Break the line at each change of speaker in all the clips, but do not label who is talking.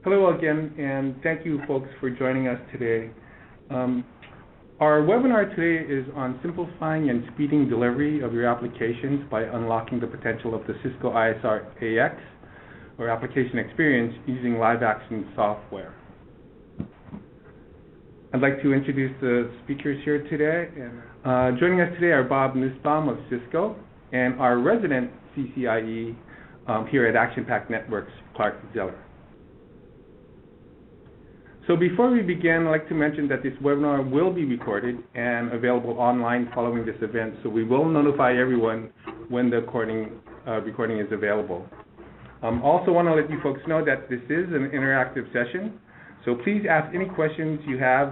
Hello again, and thank you folks for joining us today. Our webinar today is on simplifying and speeding delivery of your applications by unlocking the potential of the Cisco ISR-AX, or Application Experience, using LiveAction software. I'd like to introduce the speakers here today. Joining us today are Bob Nussbaum of Cisco, and our resident CCIE here at Action Pack Networks, Clark Zeller. So before we begin, I'd like to mention that this webinar will be recorded and available online following this event, so we will notify everyone when the recording is available. Also want to let you folks know that this is an interactive session, so please ask any questions you have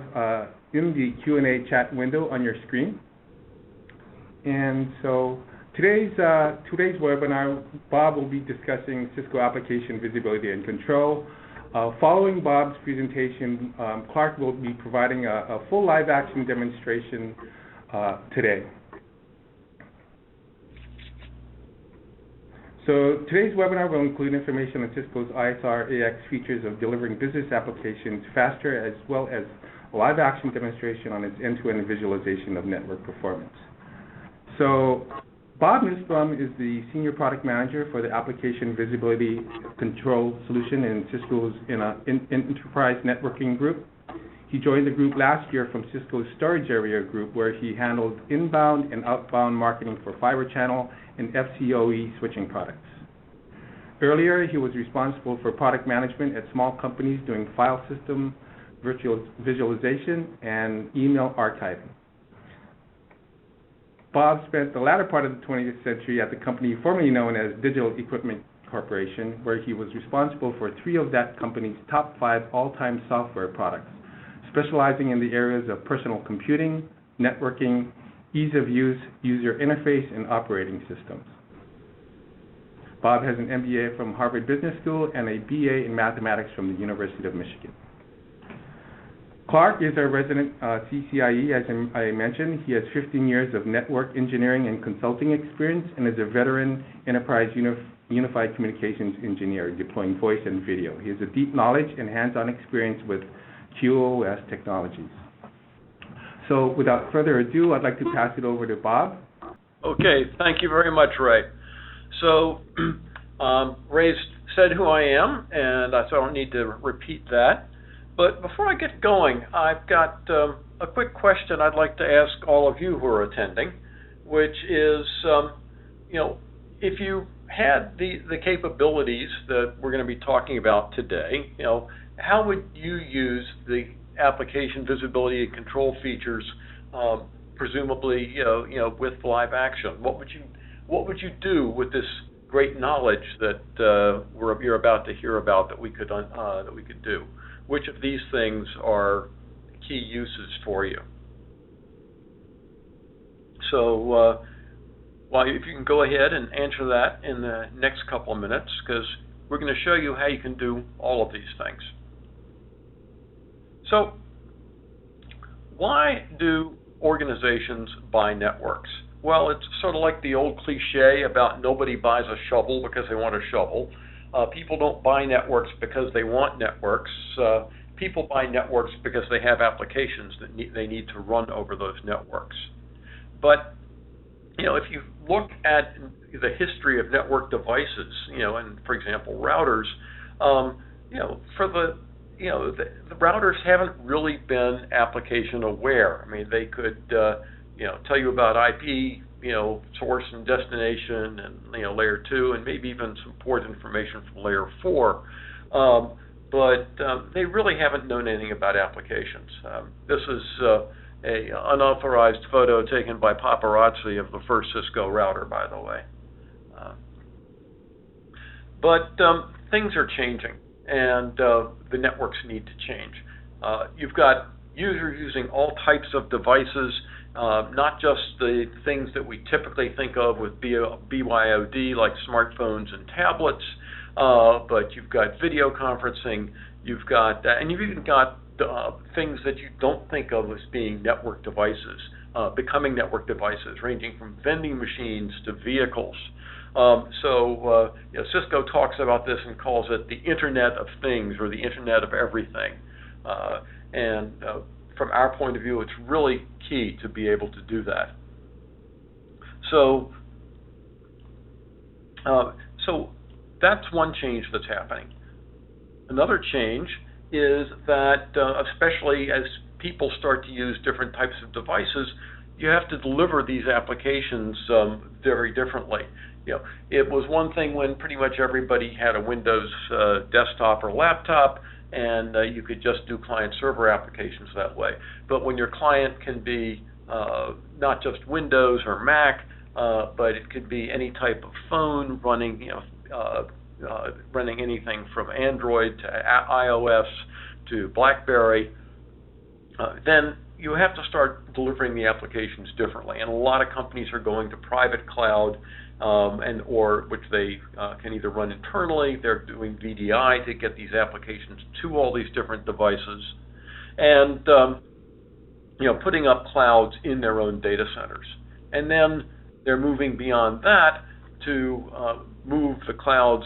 in the Q&A chat window on your screen. And so today's webinar, Bob will be discussing Cisco Application Visibility and Control. Following Bob's presentation, Clark will be providing a full live action demonstration today. So today's webinar will include information on Cisco's ISR-AX features of delivering business applications faster, as well as a live action demonstration on its end-to-end visualization of network performance. So Bob Nussbaum is the Senior Product Manager for the Application Visibility Control Solution in Cisco's Enterprise Networking Group. He joined the group last year from Cisco's Storage Area Group, where he handled inbound and outbound marketing for fiber channel and FCOE switching products. Earlier, he was responsible for product management at small companies doing file system visualization and email archiving. Bob spent the latter part of the 20th century at the company formerly known as Digital Equipment Corporation, where he was responsible for 3 of that company's top 5 all-time software products, specializing in the areas of personal computing, networking, ease of use, user interface, and operating systems. Bob has an MBA from Harvard Business School and a BA in mathematics from the University of Michigan. Clark is our resident CCIE, as I mentioned. He has 15 years of network engineering and consulting experience and is a veteran enterprise unified communications engineer deploying voice and video. He has a deep knowledge and hands-on experience with QoS technologies. So without further ado, I'd like to pass it over to Bob.
Okay, thank you very much, Ray. So Ray said who I am, and so I don't need to repeat that. But before I get going, I've got a quick question I'd like to ask all of you who are attending, which is, if you had the capabilities that we're going to be talking about today, how would you use the application visibility and control features, presumably, with live action? What would you do with this great knowledge that you're about to hear about that we could do? Which of these things are key uses for you? So if you can go ahead and answer that in the next couple of minutes, because we're going to show you how you can do all of these things. So why do organizations buy networks? Well, it's sort of like the old cliche about nobody buys a shovel because they want a shovel. People don't buy networks because they want networks. People buy networks because they have applications that they need to run over those networks. But if you look at the history of network devices, and for example routers, the routers haven't really been application aware. I mean, they could tell you about IP, source and destination, and layer 2, and maybe even some port information from layer 4. But they really haven't known anything about applications. This is an unauthorized photo taken by paparazzi of the first Cisco router, by the way. But things are changing, and the networks need to change. You've got users using all types of devices, not just the things that we typically think of with BYOD, like smartphones and tablets, but you've got video conferencing, you've got, and you've even got things that you don't think of as being network devices, becoming network devices, ranging from vending machines to vehicles. Cisco talks about this and calls it the Internet of Things, or the Internet of Everything. From our point of view, it's really key to be able to do that. So that's one change that's happening. Another change is that, especially as people start to use different types of devices, you have to deliver these applications very differently. It was one thing when pretty much everybody had a Windows desktop or laptop, and you could just do client-server applications that way. But when your client can be not just Windows or Mac, but it could be any type of phone running, running anything from Android to iOS to BlackBerry, then you have to start delivering the applications differently. And a lot of companies are going to private cloud, or which they can either run internally. They're doing VDI to get these applications to all these different devices, and putting up clouds in their own data centers. And then they're moving beyond that to move the clouds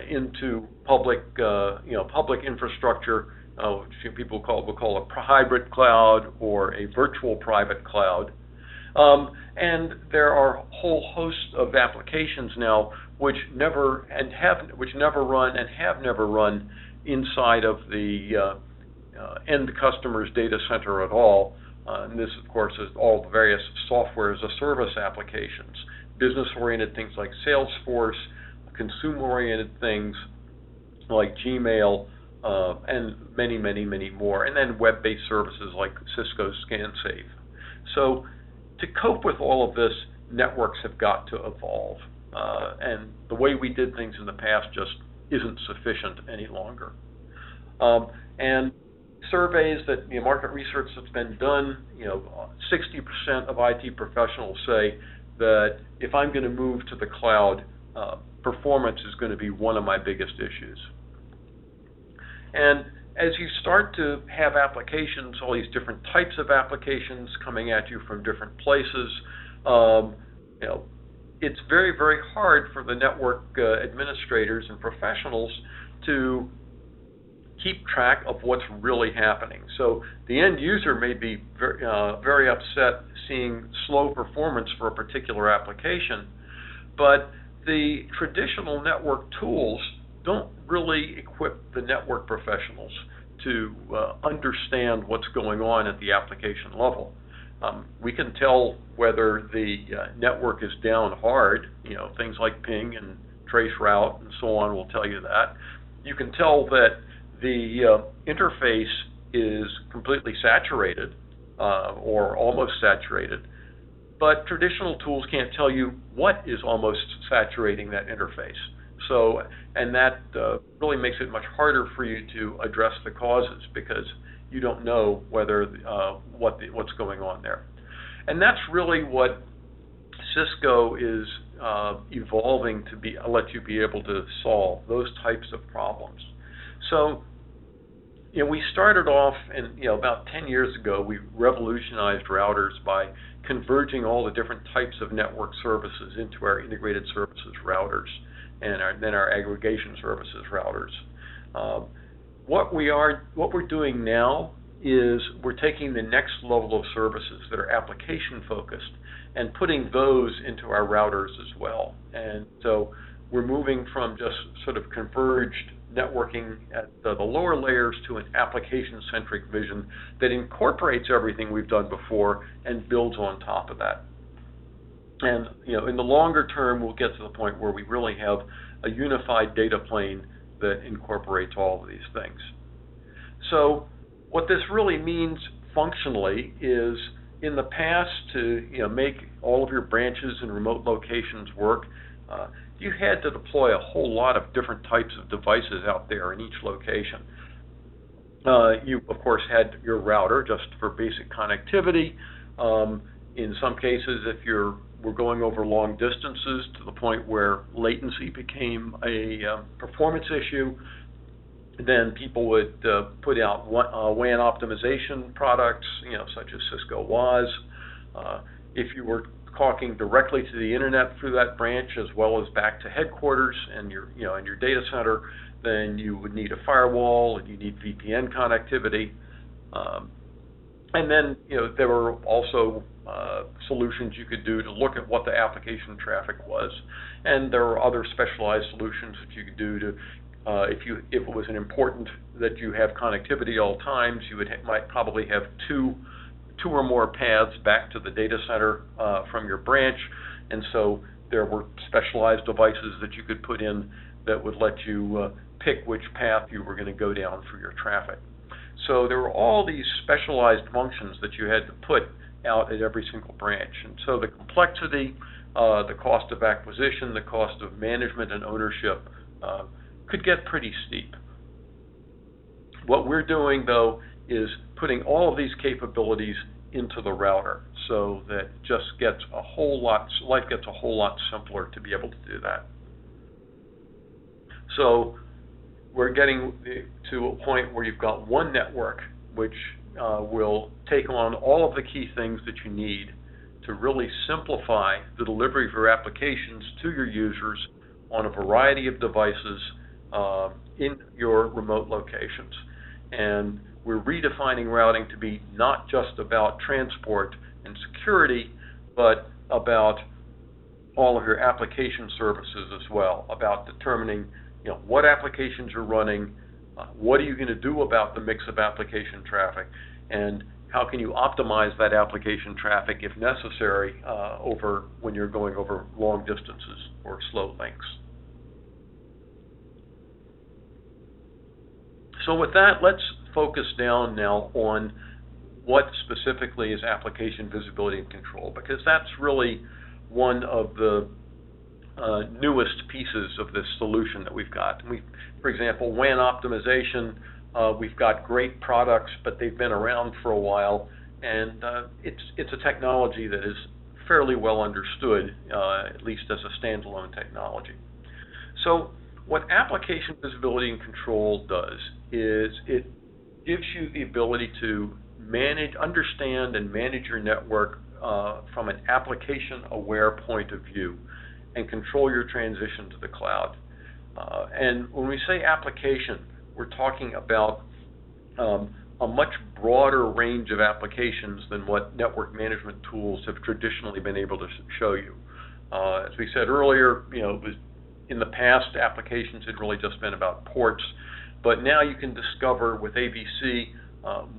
into public, public infrastructure, which people will call a hybrid cloud or a virtual private cloud. And there are a whole host of applications now which never run and have never run inside of the end customer's data center at all. And this, of course, is all the various software as a service applications, business-oriented things like Salesforce, consumer-oriented things like Gmail, and many, many, many more, and then web-based services like Cisco ScanSafe. So to cope with all of this, networks have got to evolve, and the way we did things in the past just isn't sufficient any longer. And surveys that market research that's been done, 60% of IT professionals say that if I'm going to move to the cloud, performance is going to be one of my biggest issues. And as you start to have applications, all these different types of applications coming at you from different places, it's very, very hard for the network administrators and professionals to keep track of what's really happening. So the end user may be very upset seeing slow performance for a particular application, but the traditional network tools don't really equip the network professionals to understand what's going on at the application level. We can tell whether the network is down hard, things like ping and trace route and so on will tell you that. You can tell that the interface is completely saturated or almost saturated, but traditional tools can't tell you what is almost saturating that interface. So, and that really makes it much harder for you to address the causes because you don't know whether what's going on there. And that's really what Cisco is evolving to let you be able to solve those types of problems. So, we started off, and about 10 years ago, we revolutionized routers by converging all the different types of network services into our integrated services routers, and then our aggregation services routers. What we're doing now is we're taking the next level of services that are application focused and putting those into our routers as well. And so we're moving from just sort of converged networking at the lower layers to an application-centric vision that incorporates everything we've done before and builds on top of that. And in the longer term, we'll get to the point where we really have a unified data plane that incorporates all of these things. So what this really means functionally is, in the past, to make all of your branches and remote locations work, you had to deploy a whole lot of different types of devices out there in each location. You, of course, had your router just for basic connectivity. In some cases, if we're going over long distances to the point where latency became a performance issue, then people would put out WAN optimization products, such as Cisco WAAS. If you were talking directly to the internet through that branch as well as back to headquarters and your and your data center, then you would need a firewall and you need VPN connectivity. And then there were also solutions you could do to look at what the application traffic was, and there were other specialized solutions that you could do to if it was important that you have connectivity at all times, you might probably have two or more paths back to the data center from your branch, and so there were specialized devices that you could put in that would let you pick which path you were going to go down for your traffic. So there were all these specialized functions that you had to put out at every single branch, and so the complexity, the cost of acquisition, the cost of management and ownership could get pretty steep. What we're doing, though, is putting all of these capabilities into the router, so that just life gets a whole lot simpler to be able to do that. So we're getting to a point where you've got one network which will take on all of the key things that you need to really simplify the delivery of your applications to your users on a variety of devices in your remote locations. And we're redefining routing to be not just about transport and security, but about all of your application services as well, about determining what applications are running, what are you going to do about the mix of application traffic, and how can you optimize that application traffic if necessary when you're going over long distances or slow links. So with that, let's focus down now on what specifically is application visibility and control, because that's really one of the newest pieces of this solution that we've got. For example, WAN optimization, we've got great products, but they've been around for a while, and it's a technology that is fairly well understood, at least as a standalone technology. So what application visibility and control does is it gives you the ability to understand and manage your network from an application-aware point of view and control your transition to the cloud. And when we say application, we're talking about a much broader range of applications than what network management tools have traditionally been able to show you. As we said earlier, in the past, applications had really just been about ports, but now you can discover with ABC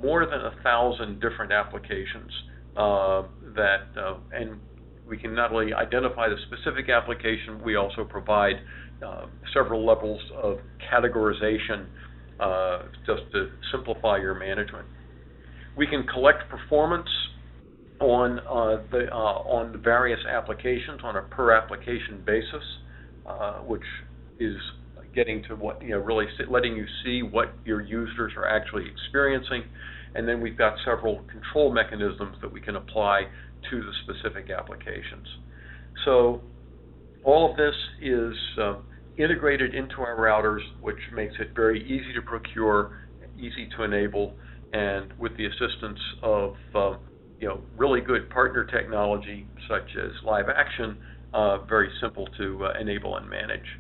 more than 1,000 different applications and we can not only identify the specific application, we also provide several levels of categorization just to simplify your management. We can collect performance on the various applications on a per application basis, which is getting to what really letting you see what your users are actually experiencing, and then we've got several control mechanisms that we can apply to the specific applications. So all of this is integrated into our routers, which makes it very easy to procure, easy to enable, and with the assistance of really good partner technology such as LiveAction, very simple to enable and manage.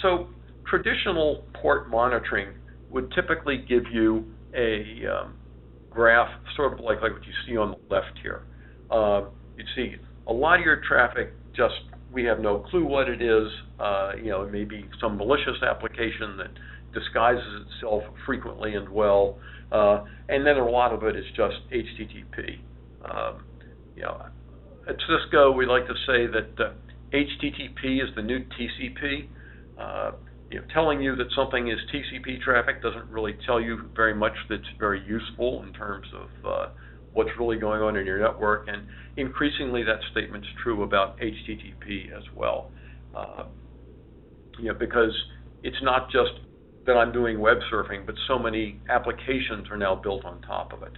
So traditional port monitoring would typically give you a graph sort of like what you see on the left here. You'd see a lot of your traffic we have no clue what it is. It may be some malicious application that disguises itself frequently and well, and then a lot of it is just HTTP. At Cisco, we like to say that HTTP is the new TCP. Telling you that something is TCP traffic doesn't really tell you very much that's very useful in terms of what's really going on in your network, and increasingly that statement's true about HTTP as well. Because it's not just that I'm doing web surfing, but so many applications are now built on top of it.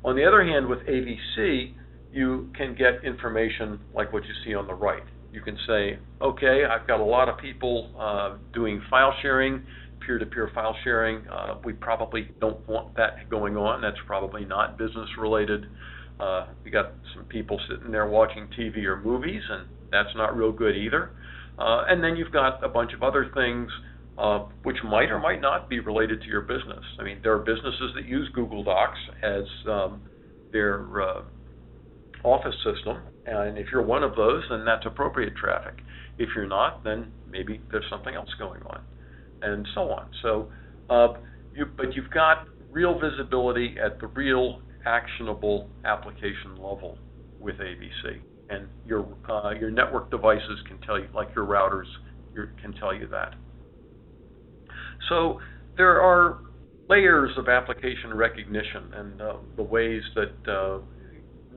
On the other hand, with AVC, you can get information like what you see on the right. You can say, okay, I've got a lot of people doing file sharing, peer-to-peer file sharing. We probably don't want that going on. That's probably not business related. You got some people sitting there watching TV or movies, and that's not real good either. And then you've got a bunch of other things which might or might not be related to your business. I mean, there are businesses that use Google Docs as their office system, and if you're one of those, then that's appropriate traffic. If you're not, then maybe there's something else going on, and so on. So, but you've got real visibility at the real actionable application level with AVC, and your network devices can tell you, like your routers, can tell you that. So there are layers of application recognition and the ways that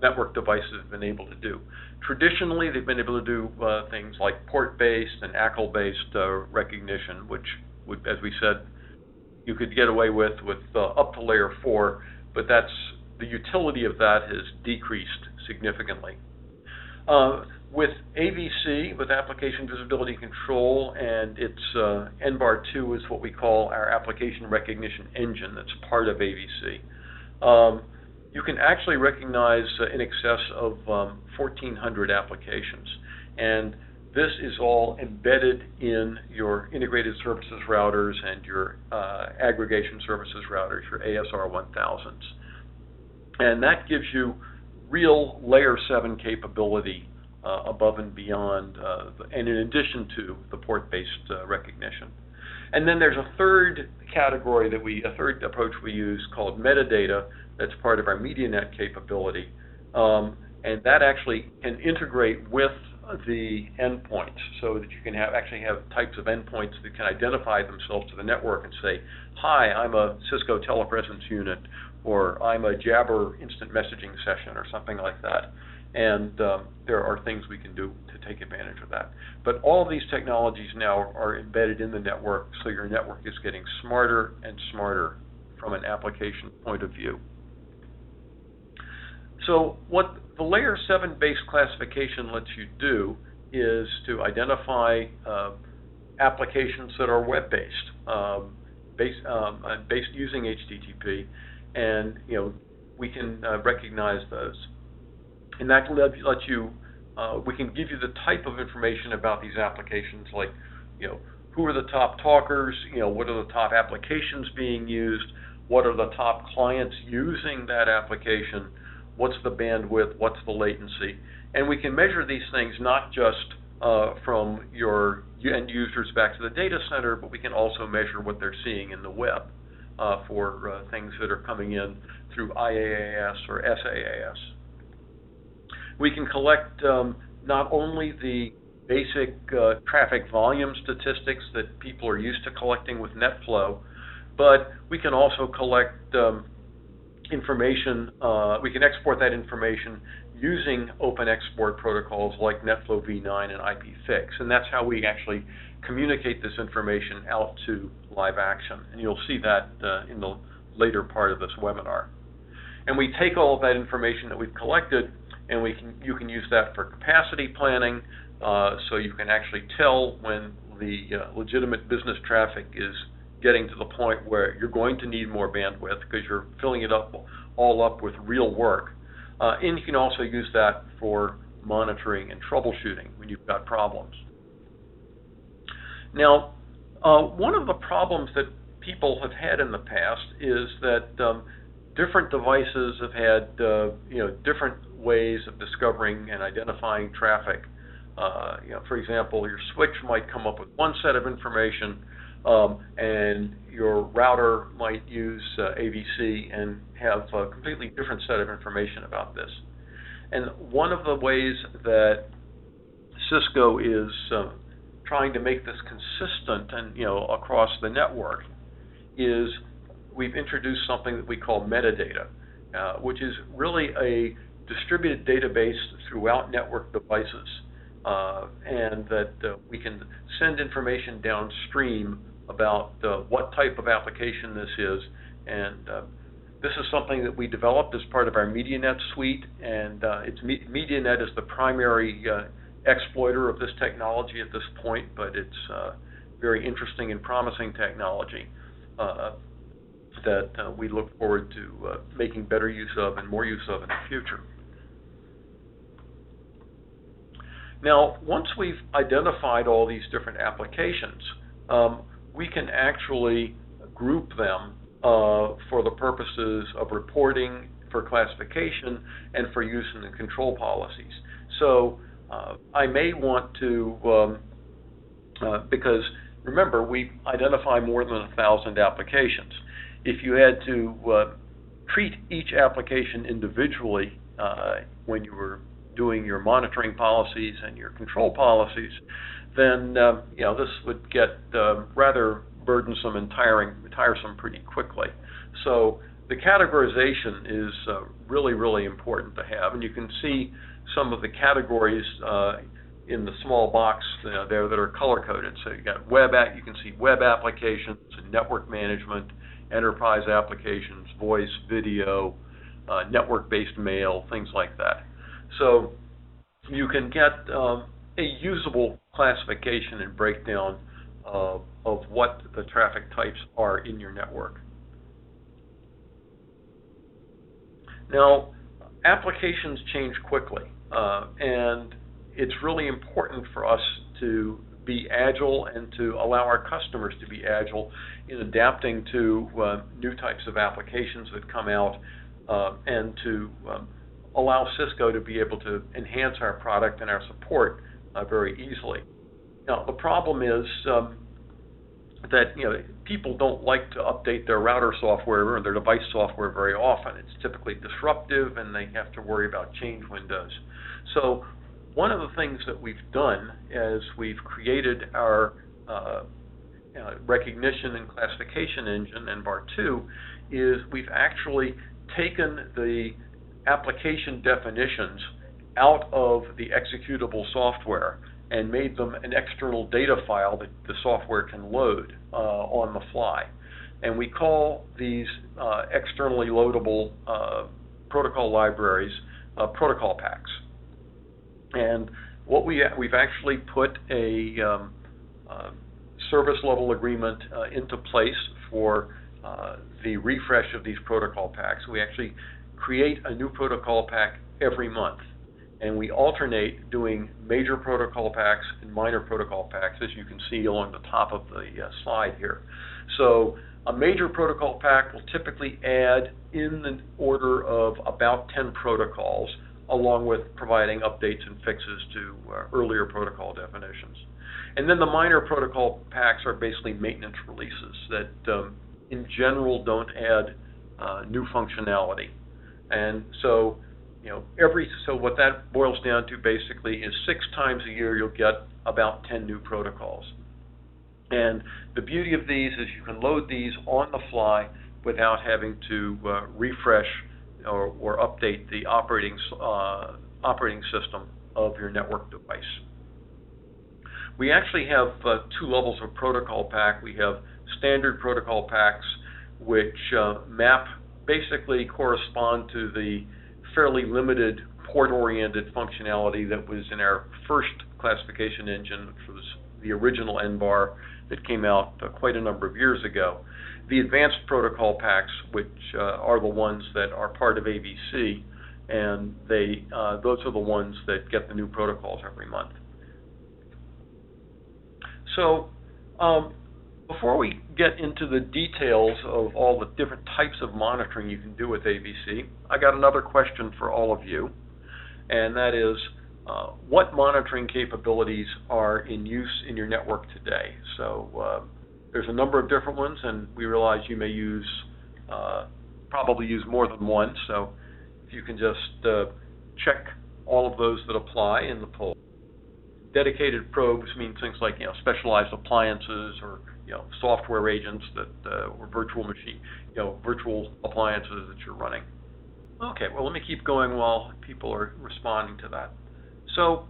network devices have been able to do. Traditionally, they've been able to do things like port-based and ACL-based recognition, which would, as we said, you could get away with up to layer 4, but the utility of that has decreased significantly. With AVC, with Application Visibility Control, and its NBAR2 is what we call our application recognition engine that's part of AVC. You can actually recognize in excess of 1,400 applications, and this is all embedded in your integrated services routers and your aggregation services routers, your ASR1000s. And that gives you real layer 7 capability above and beyond, and in addition to the port-based recognition. And then there's a third category a third approach we use called metadata that's part of our MediaNet capability, and that actually can integrate with the endpoints, so that you can actually have types of endpoints that can identify themselves to the network and say, hi, I'm a Cisco telepresence unit, or I'm a Jabber instant messaging session, or something like that. And there are things we can do to take advantage of that. But all of these technologies now are embedded in the network, so your network is getting smarter and smarter from an application point of view. So what the layer 7 base classification lets you do is to identify applications that are web-based, based using HTTP, and we can recognize those. And that lets you, we can give you the type of information about these applications, like, who are the top talkers, what are the top applications being used, what are the top clients using that application, what's the bandwidth, what's the latency. And we can measure these things not just from your end users back to the data center, but we can also measure what they're seeing in the web for things that are coming in through IaaS or SaaS. We can collect not only the basic traffic volume statistics that people are used to collecting with NetFlow, but we can also collect information, we can export that information using open export protocols like NetFlow v9 and IPFix, and that's how we actually communicate this information out to LiveAction, and you'll see that in the later part of this webinar. And we take all of that information that we've collected, and you can use that for capacity planning, so you can actually tell when the legitimate business traffic is getting to the point where you're going to need more bandwidth because you're filling it all up with real work. And you can also use that for monitoring and troubleshooting when you've got problems. Now, one of the problems that people have had in the past is that different devices have had different ways of discovering and identifying traffic. For example, your switch might come up with one set of information, and your router might use AVC and have a completely different set of information about this. And one of the ways that Cisco is trying to make this consistent and across the network is we've introduced something that we call metadata, which is really a distributed database throughout network devices, and that we can send information downstream about what type of application this is. And this is something that we developed as part of our MediaNet suite, and MediaNet is the primary exploiter of this technology at this point, but it's very interesting and promising technology that we look forward to making better use of and more use of in the future. Now, once we've identified all these different applications, we can actually group them for the purposes of reporting, for classification, and for use in the control policies. So I may want to, because remember, we identify more than 1,000 applications. If you had to treat each application individually when you were doing your monitoring policies and your control policies, then this would get rather burdensome and tiresome pretty quickly. So the categorization is really, really important to have, and you can see some of the categories in the small box there that are color-coded. So you got you can see web applications, network management, enterprise applications, voice, video, network-based mail, things like that. So you can get a usable classification and breakdown of what the traffic types are in your network. Now, applications change quickly, and it's really important for us to be agile and to allow our customers to be agile in adapting to new types of applications that come out, and to allow Cisco to be able to enhance our product and our support very easily. Now, the problem is that people don't like to update their router software or their device software very often. It's typically disruptive, and they have to worry about change windows. So one of the things that we've done is we've created our recognition and classification engine, NVAR2, is we've actually taken the application definitions out of the executable software and made them an external data file that the software can load on the fly. And we call these externally loadable protocol libraries protocol packs. And what we've actually put a service level agreement into place for the refresh of these protocol packs. We actually create a new protocol pack every month, and we alternate doing major protocol packs and minor protocol packs, as you can see along the top of the slide here. So a major protocol pack will typically add in the order of about 10 protocols, along with providing updates and fixes to earlier protocol definitions. And then the minor protocol packs are basically maintenance releases that in general don't add new functionality. And so so what that boils down to basically is 6 times a year you'll get about 10 new protocols. And the beauty of these is you can load these on the fly without having to refresh or update the operating system of your network device. We actually have 2 levels of protocol pack. We have standard protocol packs, which basically correspond to the fairly limited port-oriented functionality that was in our first classification engine, which was the original NVAR that came out quite a number of years ago. The advanced protocol packs, which are the ones that are part of ABC, and those are the ones that get the new protocols every month. So before we get into the details of all the different types of monitoring you can do with ABC, I got another question for all of you, and that is, what monitoring capabilities are in use in your network today? So there's a number of different ones, and we realize you may probably use more than one, so if you can just check all of those that apply in the poll. Dedicated probes mean things like specialized appliances or software agents that or virtual appliances that you're running. Okay, well, let me keep going while people are responding to that. So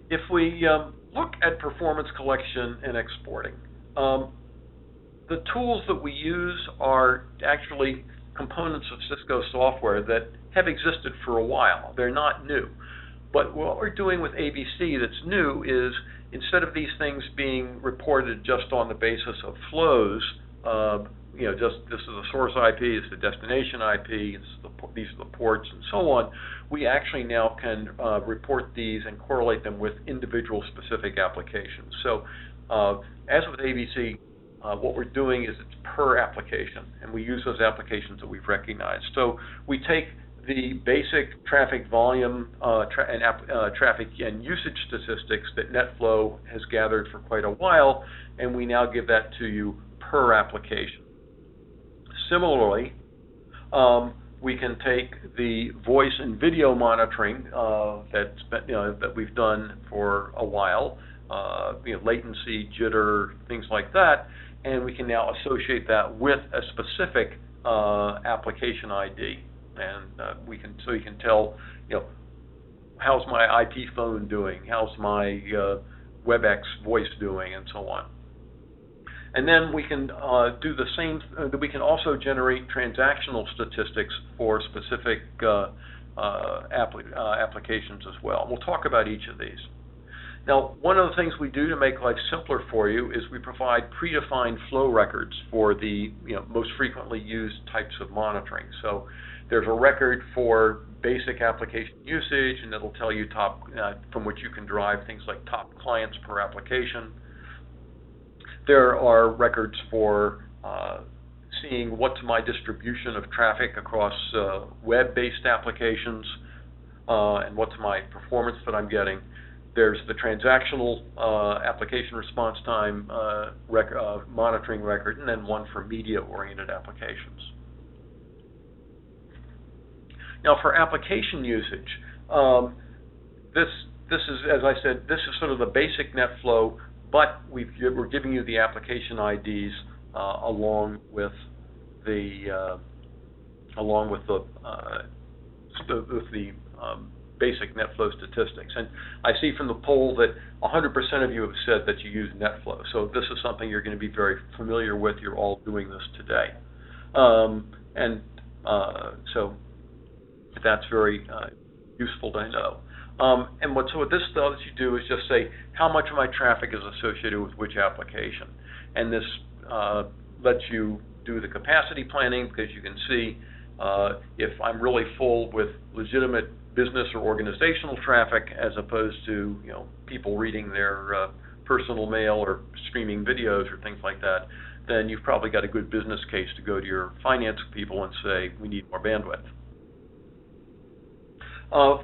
if we look at performance collection and exporting, the tools that we use are actually components of Cisco software that have existed for a while. They're not new. But what we're doing with ABC that's new is, instead of these things being reported just on the basis of flows, just this is the source IP, it's the destination IP, these are the ports, and so on. We actually now can report these and correlate them with individual specific applications. So as with ABC, what we're doing is it's per application, and we use those applications that we've recognized. So we take the basic traffic volume traffic and usage statistics that NetFlow has gathered for quite a while, and we now give that to you per application. Similarly, we can take the voice and video monitoring that we've done for a while, latency, jitter, things like that, and we can now associate that with a specific application ID, and so you can tell, how's my IP phone doing, how's my WebEx voice doing, and so on. And then we can do the same. We can also generate transactional statistics for specific applications as well. We'll talk about each of these. Now, one of the things we do to make life simpler for you is we provide predefined flow records for the most frequently used types of monitoring. So there's a record for basic application usage, and it'll tell you from which you can derive things like top clients per application. There are records for seeing what's my distribution of traffic across web-based applications and what's my performance that I'm getting. There's the transactional application response time monitoring record, and then one for media-oriented applications. Now, for application usage, this is, as I said, this is sort of the basic NetFlow, but we're giving you the application IDs along with the basic NetFlow statistics. And I see from the poll that 100% of you have said that you use NetFlow. So this is something you're going to be very familiar with. You're all doing this today, so that's very useful to know. And what this lets you do is just say how much of my traffic is associated with which application. And this lets you do the capacity planning, because you can see if I'm really full with legitimate business or organizational traffic, as opposed to people reading their personal mail or streaming videos or things like that, then you've probably got a good business case to go to your finance people and say, we need more bandwidth.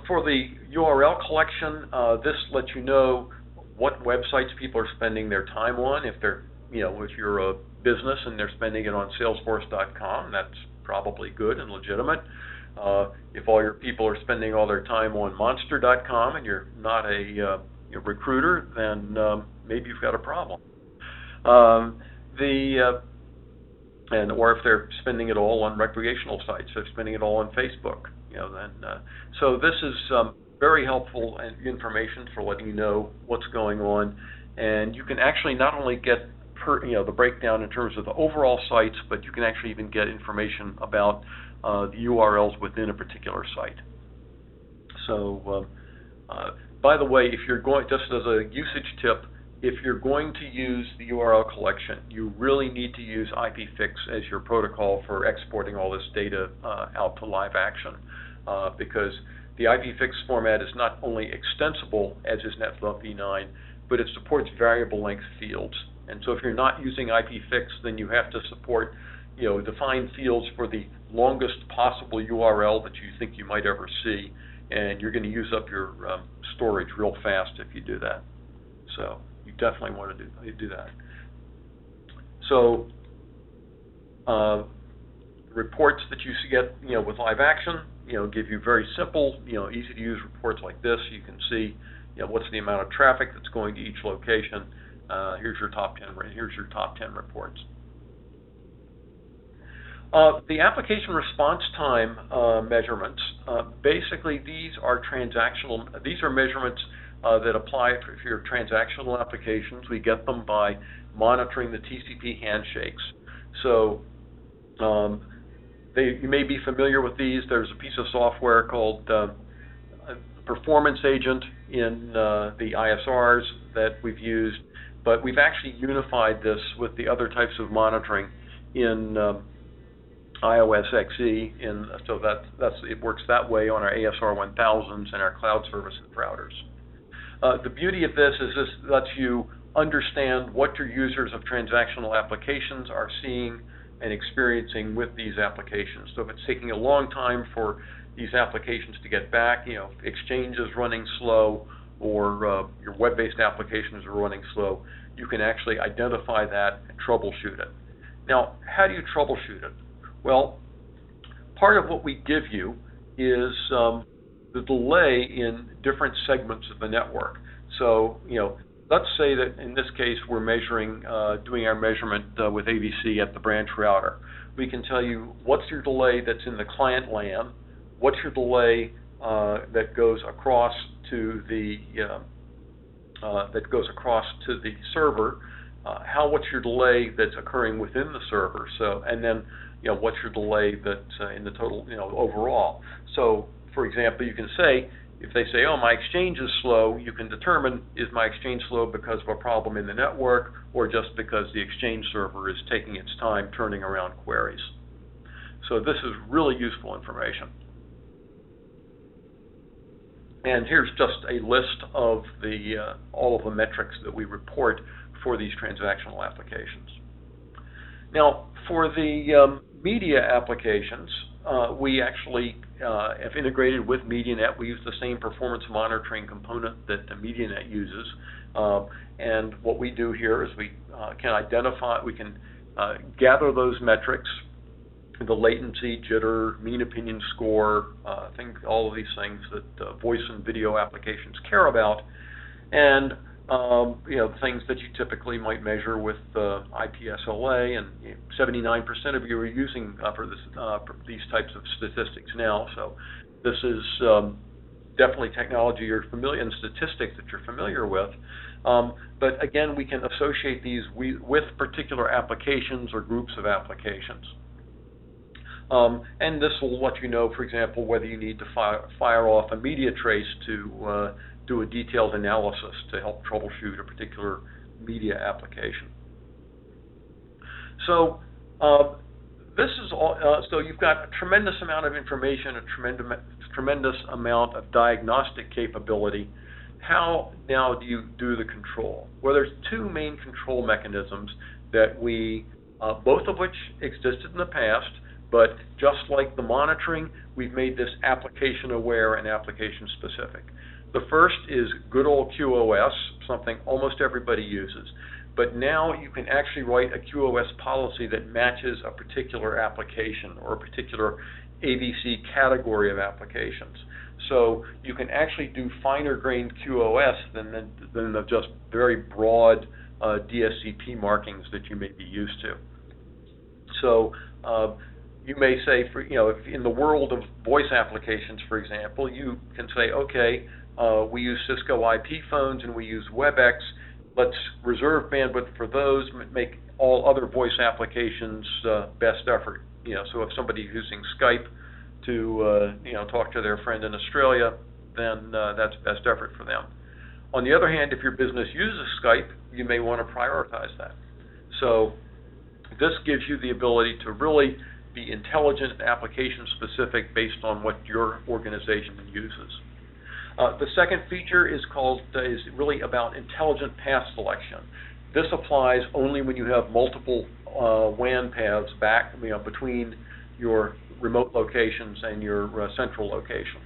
For the URL collection, this lets you know what websites people are spending their time on. If they're, if you're a business and they're spending it on Salesforce.com, that's probably good and legitimate. If all your people are spending all their time on Monster.com and you're not a recruiter, then maybe you've got a problem. Or if they're spending it all on recreational sites, if they're spending it all on Facebook, so this is very helpful information for letting you know what's going on, and you can actually not only get the breakdown in terms of the overall sites, but you can actually even get information about the URLs within a particular site. So, by the way, if you're going, just as a usage tip, if you're going to use the URL collection, you really need to use IPFix as your protocol for exporting all this data out to LiveAction, because the IPFix format is not only extensible, as is NetFlow v9, but it supports variable length fields. And so if you're not using IPFix, then you have to support define fields for the longest possible URL that you think you might ever see, and you're going to use up your storage real fast if you do that. So you definitely want to do that. So reports that you get with LiveAction give you very simple, easy to use reports like this. You can see what's the amount of traffic that's going to each location. Here's your top 10 reports. The application response time measurements, basically these are transactional. These are measurements that apply for your transactional applications. We get them by monitoring the TCP handshakes. So you may be familiar with these. There's a piece of software called Performance Agent in the ISRs that we've used, but we've actually unified this with the other types of monitoring, in iOS XE, so it works that way on our ASR 1000s and our cloud services routers. The beauty of this is this lets you understand what your users of transactional applications are seeing and experiencing with these applications. So if it's taking a long time for these applications to get back, Exchange is running slow, or your web-based applications are running slow, you can actually identify that and troubleshoot it. Now, how do you troubleshoot it? Well, part of what we give you is the delay in different segments of the network. So, let's say that in this case we're measuring, doing our measurement with AVC at the branch router. We can tell you what's your delay that's in the client LAN, what's your delay that goes across to the server, what's your delay that's occurring within the server. So, and then what's your delay that's in the total overall. So, for example, you can say, if they say, oh, my Exchange is slow, you can determine, is my Exchange slow because of a problem in the network or just because the Exchange server is taking its time turning around queries. So this is really useful information. And here's just a list of all of the metrics that we report for these transactional applications. Now, for the media applications, we actually have integrated with MediaNet. We use the same performance monitoring component that the MediaNet uses. And what we do here is we can gather those metrics, the latency, jitter, mean opinion score, all of these things that voice and video applications care about, and things that you typically might measure with IPSLA, and 79% of you are using for these types of statistics now. So this is definitely technology you're familiar and statistics that you're familiar with. But again, we can associate these with particular applications or groups of applications. And this will let you know, for example, whether you need to fire off a media trace to do a detailed analysis to help troubleshoot a particular media application. So this is all. So you've got a tremendous amount of information, a tremendous amount of diagnostic capability. How now do you do the control? Well, there's two main control mechanisms that we, both of which existed in the past, but just like the monitoring, we've made this application aware and application specific. The first is good old QoS, something almost everybody uses. But now you can actually write a QoS policy that matches a particular application or a particular AVC category of applications. So you can actually do finer-grained QoS than the just very broad DSCP markings that you may be used to. So you may say, if in the world of voice applications, for example, you can say, okay, we use Cisco IP phones and we use WebEx. Let's reserve bandwidth for those, make all other voice applications best effort. So if somebody's using Skype to talk to their friend in Australia, then that's best effort for them. On the other hand, if your business uses Skype, you may want to prioritize that. So this gives you the ability to really be intelligent and application specific based on what your organization uses. The second feature is really about intelligent path selection. This applies only when you have multiple WAN paths between your remote locations and your central location.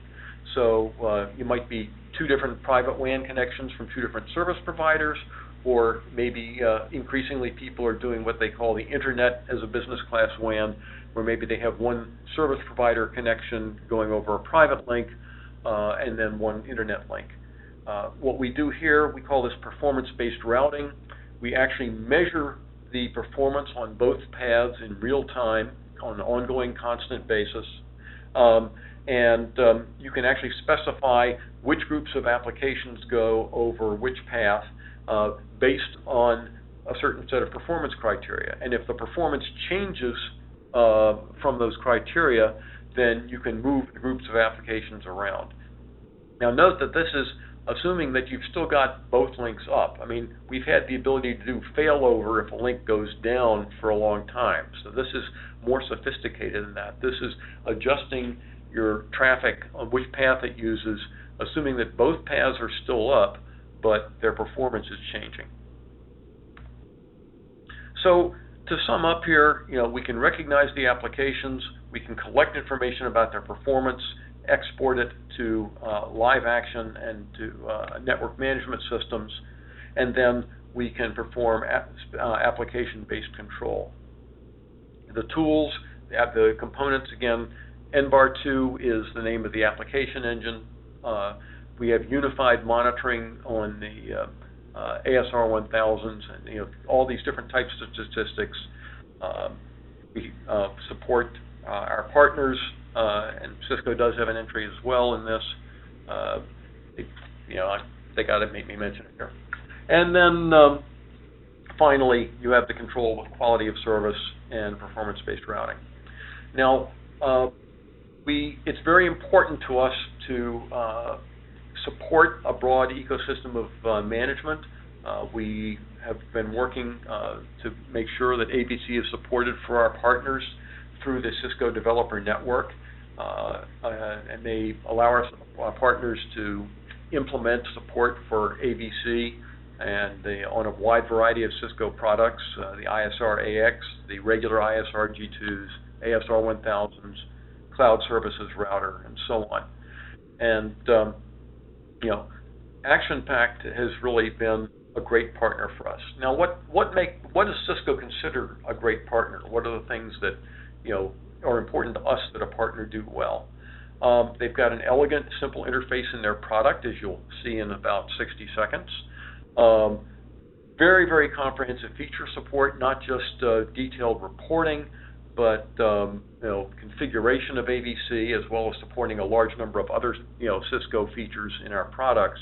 So you might be two different private WAN connections from two different service providers, or maybe increasingly people are doing what they call the internet as a business class WAN, where maybe they have one service provider connection going over a private link and then one internet link. What we do here, we call this performance-based routing. We actually measure the performance on both paths in real time on an ongoing constant basis. And you can actually specify which groups of applications go over which path based on a certain set of performance criteria. And if the performance changes from those criteria, then you can move the groups of applications around. Now note that this is assuming that you've still got both links up. I mean, we've had the ability to do failover if a link goes down for a long time. So this is more sophisticated than that. This is adjusting your traffic on which path it uses, assuming that both paths are still up, but their performance is changing. So to sum up here, we can recognize the applications, we can collect information about their performance, export it to LiveAction and to network management systems, and then we can perform application-based control. The tools, the components, again, NBAR2 is the name of the application engine. We have unified monitoring on the ASR1000s, and all these different types of statistics. We support our partners, and Cisco does have an entry as well in this. They got to make me mention it here. And then finally, you have the control with quality of service and performance-based routing. Now, it's very important to us to support a broad ecosystem of management. We have been working to make sure that ABC is supported for our partners through the Cisco Developer Network, and they allow our partners to implement support for ABC and on a wide variety of Cisco products, the ISR-AX, the regular ISR-G2s, ASR1000s, Cloud Services Router, and so on. And ActionPact has really been a great partner for us. Now, what does Cisco consider a great partner? What are the things that are important to us that a partner do well? They've got an elegant, simple interface in their product, as you'll see in about 60 seconds. Very, very comprehensive feature support, not just detailed reporting, but configuration of ABC, as well as supporting a large number of other Cisco features in our products.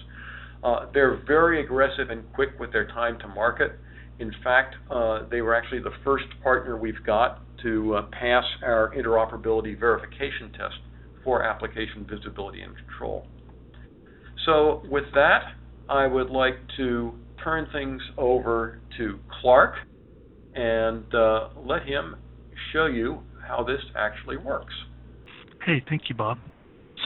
They're very aggressive and quick with their time to market. In fact, they were actually the first partner we've got to pass our interoperability verification test for application visibility and control. So with that, I would like to turn things over to Clark and let him show you how this actually works.
Hey, thank you, Bob.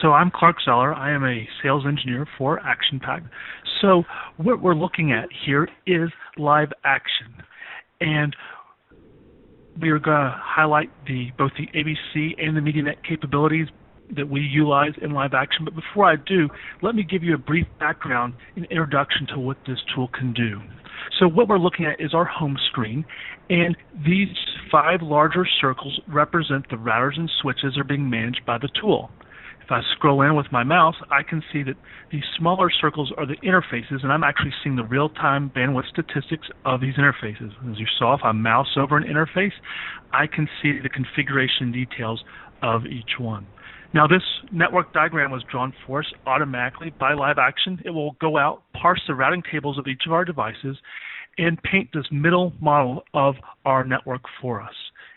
So I'm Clark Zeller. I am a sales engineer for ActionPact. So what we're looking at here is LiveAction, and we are going to highlight both the ABC and the MediaNet capabilities that we utilize in LiveAction. But before I do, let me give you a brief background and introduction to what this tool can do. So what we're looking at is our home screen, and these 5 larger circles represent the routers and switches that are being managed by the tool. If I scroll in with my mouse, I can see that these smaller circles are the interfaces, and I'm actually seeing the real-time bandwidth statistics of these interfaces. As you saw, if I mouse over an interface, I can see the configuration details of each one. Now, this network diagram was drawn for us automatically by LiveAction. It will go out, parse the routing tables of each of our devices, and paint this middle model of our network for us.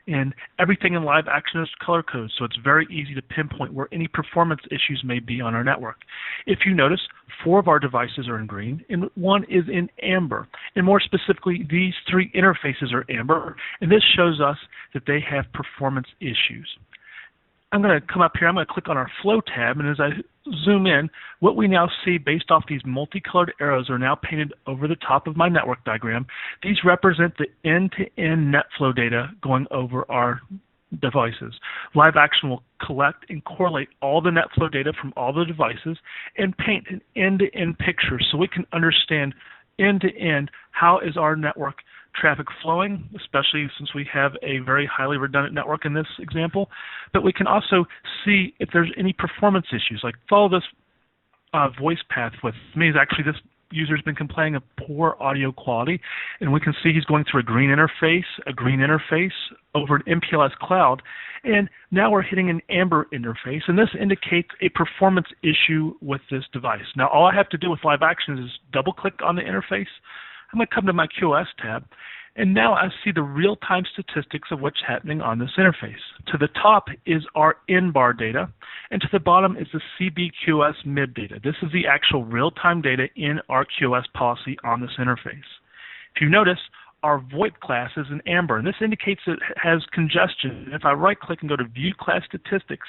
And everything in LiveAction is color coded, so it's very easy to pinpoint where any performance issues may be on our network. If you notice, 4 of our devices are in green, and 1 is in amber. And more specifically, these 3 interfaces are amber, and this shows us that they have performance issues. I'm going to come up here, I'm going to click on our Flow tab, and as I zoom in, what we now see based off these multicolored arrows are now painted over the top of my network diagram. These represent the end-to-end net flow data going over our devices. LiveAction will collect and correlate all the net flow data from all the devices and paint an end-to-end picture so we can understand end-to-end how is our network traffic flowing, especially since we have a very highly redundant network in this example. But we can also see if there's any performance issues, like follow this voice path with me. Actually, this user's been complaining of poor audio quality, and we can see he's going through a green interface over an MPLS cloud, and now we're hitting an amber interface, and this indicates a performance issue with this device. Now, all I have to do with LiveAction is double-click on the interface. I'm going to come to my QoS tab, And now I see the real-time statistics of what's happening on this interface. To the top is our in-bar data, and to the bottom is the CB QoS mid data. This is the actual real-time data in our QoS policy on this interface. If you notice, our VoIP class is in amber, and this indicates it has congestion. And if I right-click and go to View Class Statistics,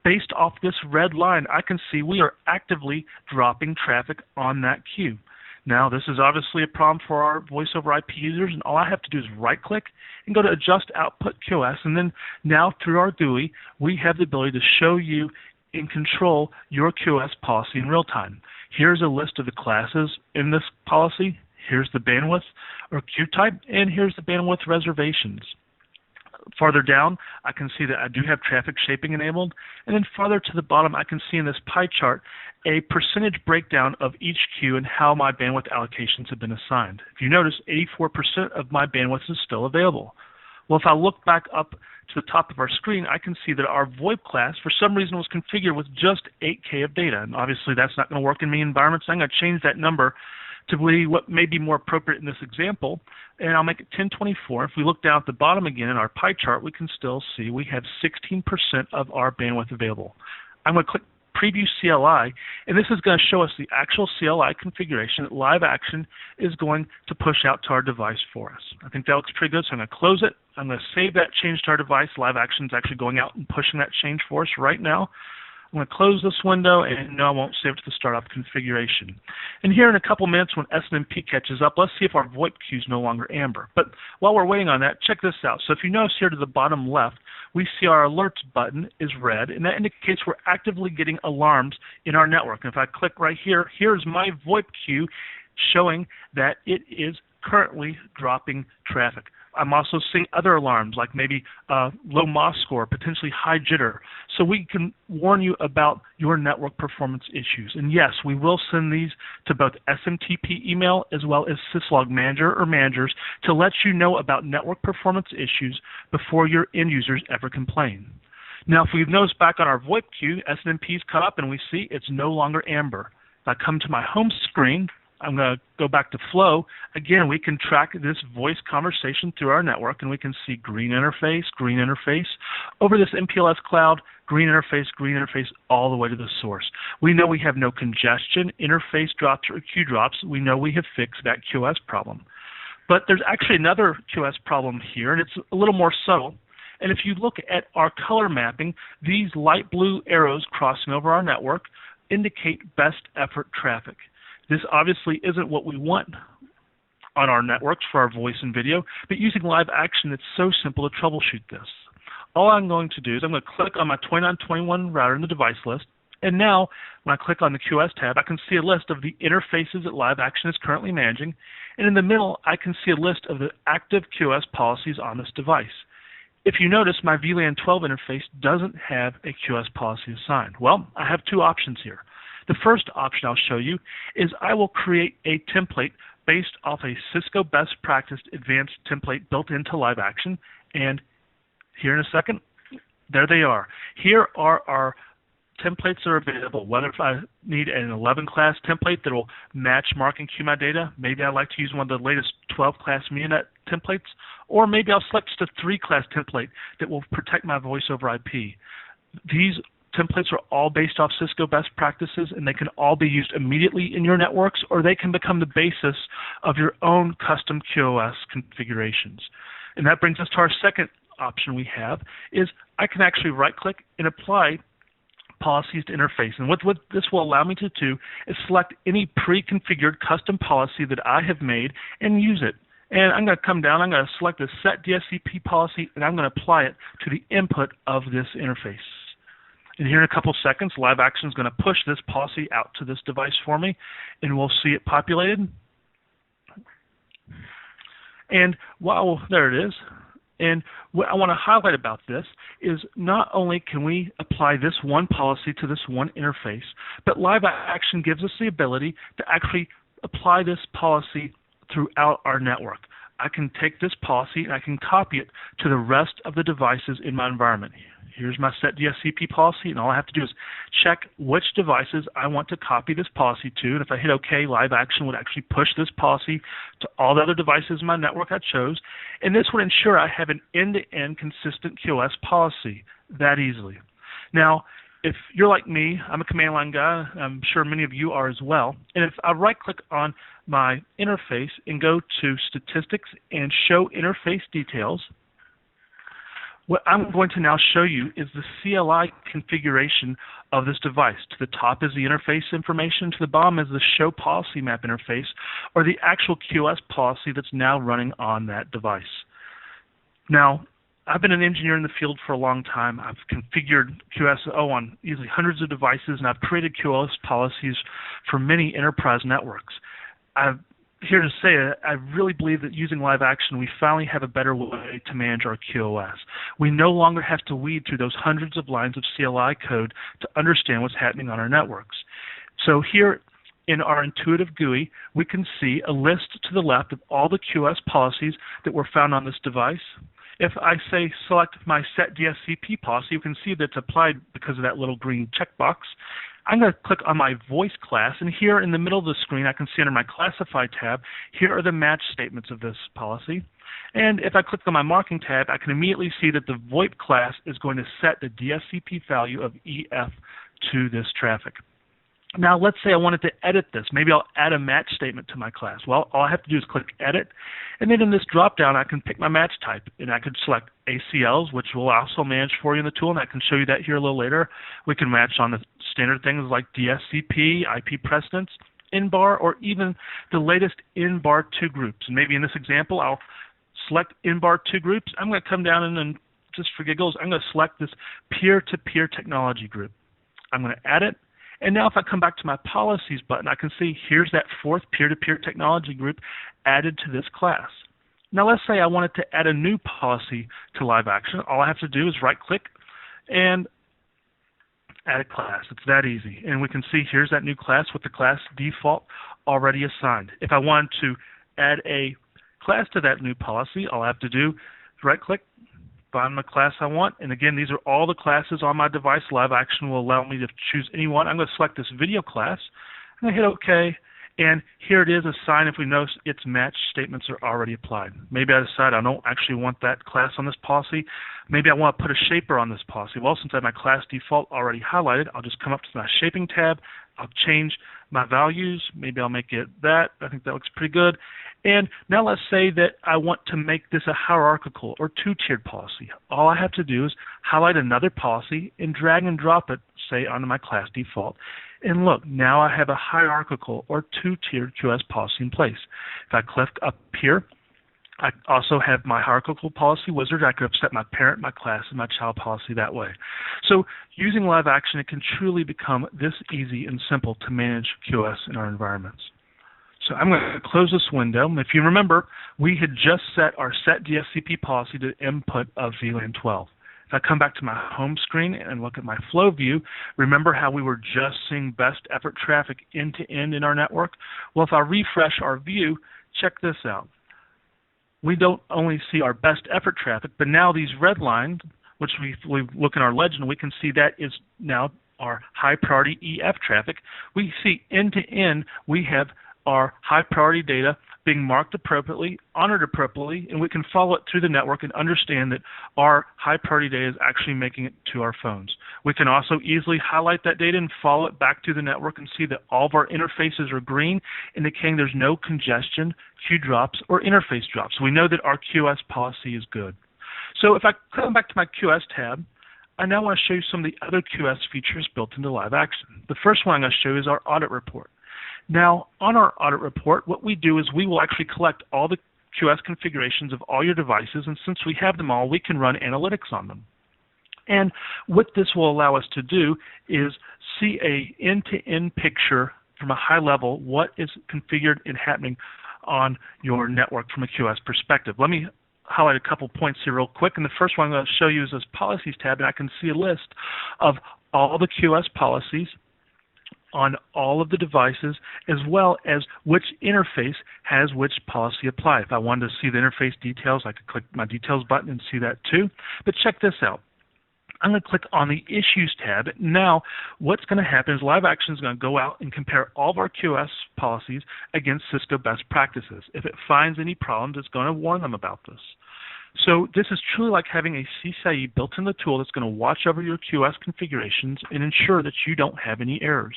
based off this red line, I can see we are actively dropping traffic on that queue. Now, this is obviously a problem for our voice over IP users, and all I have to do is right-click and go to Adjust Output QoS, and then now through our GUI, we have the ability to show you and control your QoS policy in real time. Here's a list of the classes in this policy. Here's the bandwidth or queue type, and here's the bandwidth reservations. Farther down, I can see that I do have traffic shaping enabled, and then farther to the bottom, I can see in this pie chart a percentage breakdown of each queue and how my bandwidth allocations have been assigned. If you notice, 84% of my bandwidth is still available. Well, if I look back up to the top of our screen, I can see that our VoIP class, for some reason, was configured with just 8K of data, and obviously that's not going to work in many environments. I'm going to change that number to be what may be more appropriate in this example, and I'll make it 1024. If we look down at the bottom again in our pie chart, we can still see we have 16% of our bandwidth available. I'm going to click Preview CLI, and this is going to show us the actual CLI configuration that LiveAction is going to push out to our device for us. I think that looks pretty good, so I'm going to close it. I'm going to save that change to our device. LiveAction is actually going out and pushing that change for us right now. I'm going to close this window, and no, I won't save it to the startup configuration. And here in a couple minutes when SNMP catches up, let's see if our VoIP queue is no longer amber. But while we're waiting on that, check this out. So if you notice here to the bottom left, we see our alerts button is red, and that indicates we're actively getting alarms in our network. And if I click right here, here's my VoIP queue showing that it is currently dropping traffic. I'm also seeing other alarms like maybe low MOS score, potentially high jitter. So we can warn you about your network performance issues. And yes, we will send these to both SMTP email as well as syslog manager or managers to let you know about network performance issues before your end users ever complain. Now, if we've noticed back on our VoIP queue, SNMP's cut up and we see it's no longer amber. If I come to my home screen, I'm going to go back to flow. Again, we can track this voice conversation through our network, and we can see green interface, over this MPLS cloud, green interface, all the way to the source. We know we have no congestion, interface drops, or queue drops. We know we have fixed that QoS problem. But there's actually another QoS problem here, and it's a little more subtle. And if you look at our color mapping, these light blue arrows crossing over our network indicate best effort traffic. This obviously isn't what we want on our networks for our voice and video, but using LiveAction, it's so simple to troubleshoot this. All I'm going to do is I'm going to click on my 2921 router in the device list, and now when I click on the QoS tab, I can see a list of the interfaces that LiveAction is currently managing, and in the middle, I can see a list of the active QoS policies on this device. If you notice, my VLAN 12 interface doesn't have a QoS policy assigned. Well, I have two options here. The first option I'll show you is I will create a template based off a Cisco Best Practice Advanced template built into LiveAction. And here in a second, there they are. Here are our templates that are available. Whether if I need an 11 class template that will match mark and queue my data, maybe I'd like to use one of the latest 12 class MediaNet templates, or maybe I'll select just a 3 class template that will protect my voice over IP. These templates are all based off Cisco best practices, and they can all be used immediately in your networks, or they can become the basis of your own custom QoS configurations. And that brings us to our second option we have, is I can actually right-click and apply policies to interface. And what this will allow me to do is select any pre-configured custom policy that I have made and use it. And I'm going to come down, I'm going to select the Set DSCP policy, and I'm going to apply it to the input of this interface. And here in a couple seconds, LiveAction is going to push this policy out to this device for me, and we'll see it populated. And there it is. And what I want to highlight about this is not only can we apply this one policy to this one interface, but LiveAction gives us the ability to actually apply this policy throughout our network. I can take this policy and I can copy it to the rest of the devices in my environment. Here's my set DSCP policy, and all I have to do is check which devices I want to copy this policy to, and if I hit OK, LiveAction would actually push this policy to all the other devices in my network I chose, and this would ensure I have an end-to-end consistent QoS policy that easily. Now, if you're like me, I'm a command line guy, I'm sure many of you are as well, and if I right-click on my interface and go to Statistics and Show Interface Details, what I'm going to now show you is the CLI configuration of this device. To the top is the interface information, to the bottom is the Show Policy Map interface, or the actual QoS policy that's now running on that device. Now, I've been an engineer in the field for a long time. I've configured QoS on easily hundreds of devices, and I've created QoS policies for many enterprise networks. I'm here to say I really believe that using LiveAction, we finally have a better way to manage our QoS. We no longer have to weed through those hundreds of lines of CLI code to understand what's happening on our networks. So here in our intuitive GUI, we can see a list to the left of all the QoS policies that were found on this device. If I say select my set DSCP policy, you can see that's applied because of that little green checkbox. I'm going to click on my voice class, and here in the middle of the screen I can see under my Classify tab, here are the match statements of this policy. And if I click on my Marking tab, I can immediately see that the VoIP class is going to set the DSCP value of EF to this traffic. Now let's say I wanted to edit this. Maybe I'll add a match statement to my class. Well, all I have to do is click Edit, and then in this drop-down I can pick my match type, and I could select ACLs, which will also manage for you in the tool, and I can show you that here a little later. We can match on the standard things like DSCP, IP precedence, INBAR, or even the latest INBAR 2 groups. And maybe in this example I'll select INBAR 2 groups. I'm going to come down and just for giggles, I'm going to select this peer-to-peer technology group. I'm going to add it. And now if I come back to my Policies button, I can see here's that fourth peer-to-peer technology group added to this class. Now let's say I wanted to add a new policy to LiveAction. All I have to do is right-click and add a class. It's that easy. And we can see here's that new class with the class default already assigned. If I wanted to add a class to that new policy, all I have to do is right-click, find my class I want, and again, these are all the classes on my device. LiveAction will allow me to choose any one. I'm going to select this video class. I'm going to hit OK, and here it is assigned. If we notice, its match statements are already applied. Maybe I decide I don't actually want that class on this policy. Maybe I want to put a shaper on this policy. Well, since I have my class default already highlighted, I'll just come up to my shaping tab. I'll change my values. Maybe I'll make it that. I think that looks pretty good. And now let's say that I want to make this a hierarchical or two-tiered policy. All I have to do is highlight another policy and drag and drop it, say, onto my class default. And look, now I have a hierarchical or two-tiered QoS policy in place. If I click up here, I also have my hierarchical policy wizard. I could have set my parent, my class, and my child policy that way. So using LiveAction, it can truly become this easy and simple to manage QoS in our environments. So I'm going to close this window. If you remember, we had just set our set DSCP policy to input of VLAN 12. If I come back to my home screen and look at my flow view, remember how we were just seeing best effort traffic end-to-end in our network? Well, if I refresh our view, check this out. We don't only see our best effort traffic, but now these red lines, which we look in our legend, we can see that is now our high priority EF traffic. We see end-to-end, we have our high priority data being marked appropriately, honored appropriately, and we can follow it through the network and understand that our high priority data is actually making it to our phones. We can also easily highlight that data and follow it back to the network and see that all of our interfaces are green, indicating there's no congestion, queue drops, or interface drops. So we know that our QoS policy is good. So if I come back to my QoS tab, I now want to show you some of the other QoS features built into LiveAction. The first one I'm going to show you is our Audit Report. Now, on our Audit Report, what we do is we will actually collect all the QoS configurations of all your devices, and since we have them all, we can run analytics on them. And what this will allow us to do is see a end-to-end picture from a high level, what is configured and happening on your network from a QoS perspective. Let me highlight a couple points here real quick, and the first one I'm going to show you is this Policies tab, and I can see a list of all the QoS policies on all of the devices, as well as which interface has which policy applied. If I wanted to see the interface details, I could click my Details button and see that too. But check this out. I'm going to click on the Issues tab. Now, what's going to happen is LiveAction is going to go out and compare all of our QoS policies against Cisco best practices. If it finds any problems, it's going to warn them about this. So this is truly like having a CCIE built in the tool that's going to watch over your QoS configurations and ensure that you don't have any errors.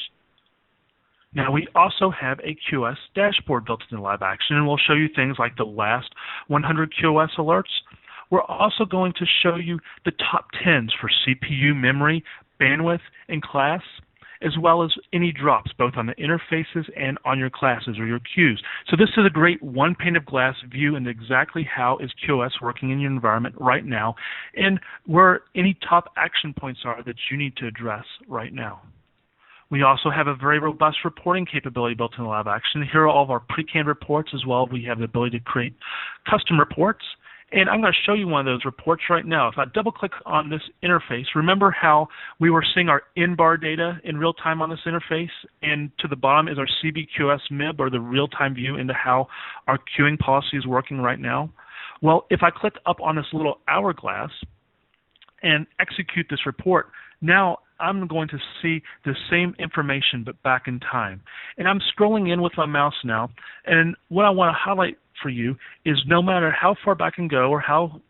Now, we also have a QoS dashboard built into LiveAction, and we'll show you things like the last 100 QoS alerts. We're also going to show you the top 10s for CPU, memory, bandwidth, and class, as well as any drops, both on the interfaces and on your classes or your queues. So this is a great one pane of glass view into exactly how is QoS working in your environment right now, and where any top action points are that you need to address right now. We also have a very robust reporting capability built into LiveAction. Here are all of our pre-canned reports as well. We have the ability to create custom reports. And I'm going to show you one of those reports right now. If I double-click on this interface, remember how we were seeing our in-bar data in real time on this interface, and to the bottom is our CBQoS MIB, or the real-time view into how our queuing policy is working right now? Well, if I click up on this little hourglass and execute this report, now I'm going to see the same information but back in time. And I'm scrolling in with my mouse now, and what I want to highlight for you is no matter how far back I can go or how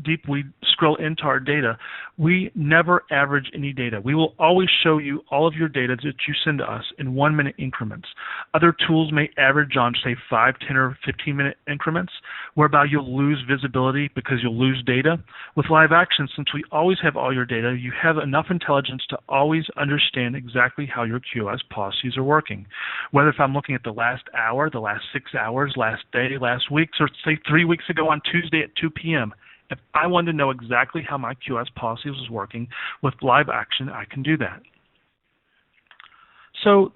deep we scroll into our data, we never average any data. We will always show you all of your data that you send to us in 1-minute increments. Other tools may average on, say, 5, 10, or 15-minute increments, whereby you'll lose visibility because you'll lose data. With LiveAction, since we always have all your data, you have enough intelligence to always understand exactly how your QoS policies are working. Whether if I'm looking at the last hour, the last 6 hours, last day, last week, or say 3 weeks ago on Tuesday at 2 p.m., if I wanted to know exactly how my QoS policy was working with LiveAction, I can do that. So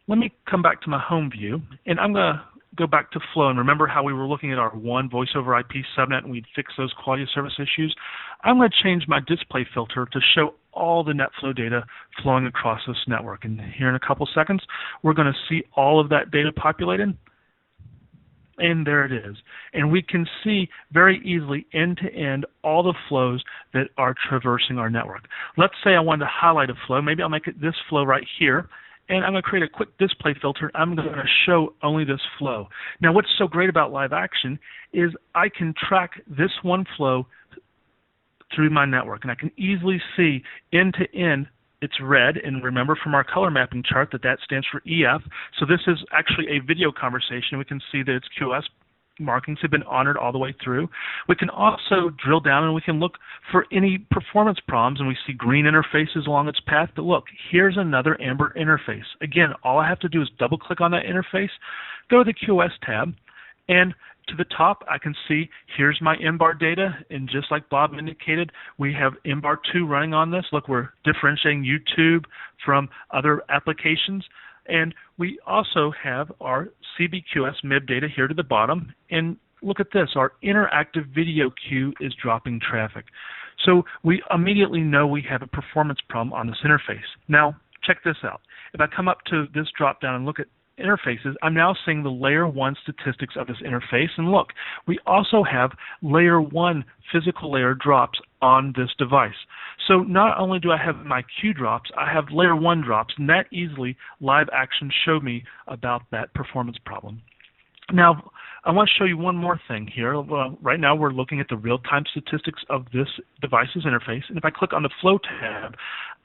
let me come back to my home view, and I'm going to go back to Flow. And remember how we were looking at our one voice over IP subnet and we'd fix those quality of service issues? I'm going to change my display filter to show all the NetFlow data flowing across this network. And here in a couple seconds, we're going to see all of that data populated. And there it is. And we can see very easily end-to-end all the flows that are traversing our network. Let's say I wanted to highlight a flow. Maybe I'll make it this flow right here. And I'm going to create a quick display filter. I'm going to show only this flow. Now, what's so great about LiveAction is I can track this one flow through my network. And I can easily see end-to-end it's red, and remember from our color mapping chart that stands for EF. So this is actually a video conversation. We can see that its QoS markings have been honored all the way through. We can also drill down and we can look for any performance problems, and we see green interfaces along its path. But look, here's another amber interface. Again, all I have to do is double-click on that interface, go to the QoS tab, and to the top, I can see here's my MBAR data, and just like Bob indicated, we have MBAR 2 running on this. Look, we're differentiating YouTube from other applications, and we also have our CBQoS MIB data here to the bottom, and look at this, our interactive video queue is dropping traffic. So we immediately know we have a performance problem on this interface. Now, check this out. If I come up to this drop down and look at interfaces, I'm now seeing the layer 1 statistics of this interface, and look, we also have layer 1 physical layer drops on this device. So not only do I have my queue drops, I have layer 1 drops, and that easily LiveAction showed me about that performance problem. Now, I want to show you one more thing here. Right now we're looking at the real-time statistics of this device's interface, and if I click on the Flow tab,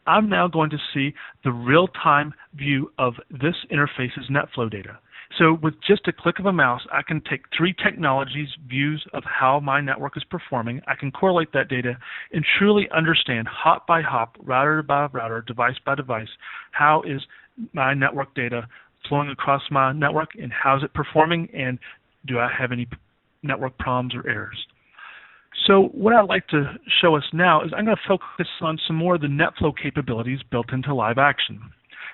I'm now going to see the real-time view of this interface's NetFlow data. So with just a click of a mouse, I can take 3 technologies views of how my network is performing. I can correlate that data and truly understand hop by hop, router by router, device by device, how is my network data flowing across my network, and how is it performing, and do I have any network problems or errors. So what I'd like to show us now is I'm going to focus on some more of the NetFlow capabilities built into LiveAction.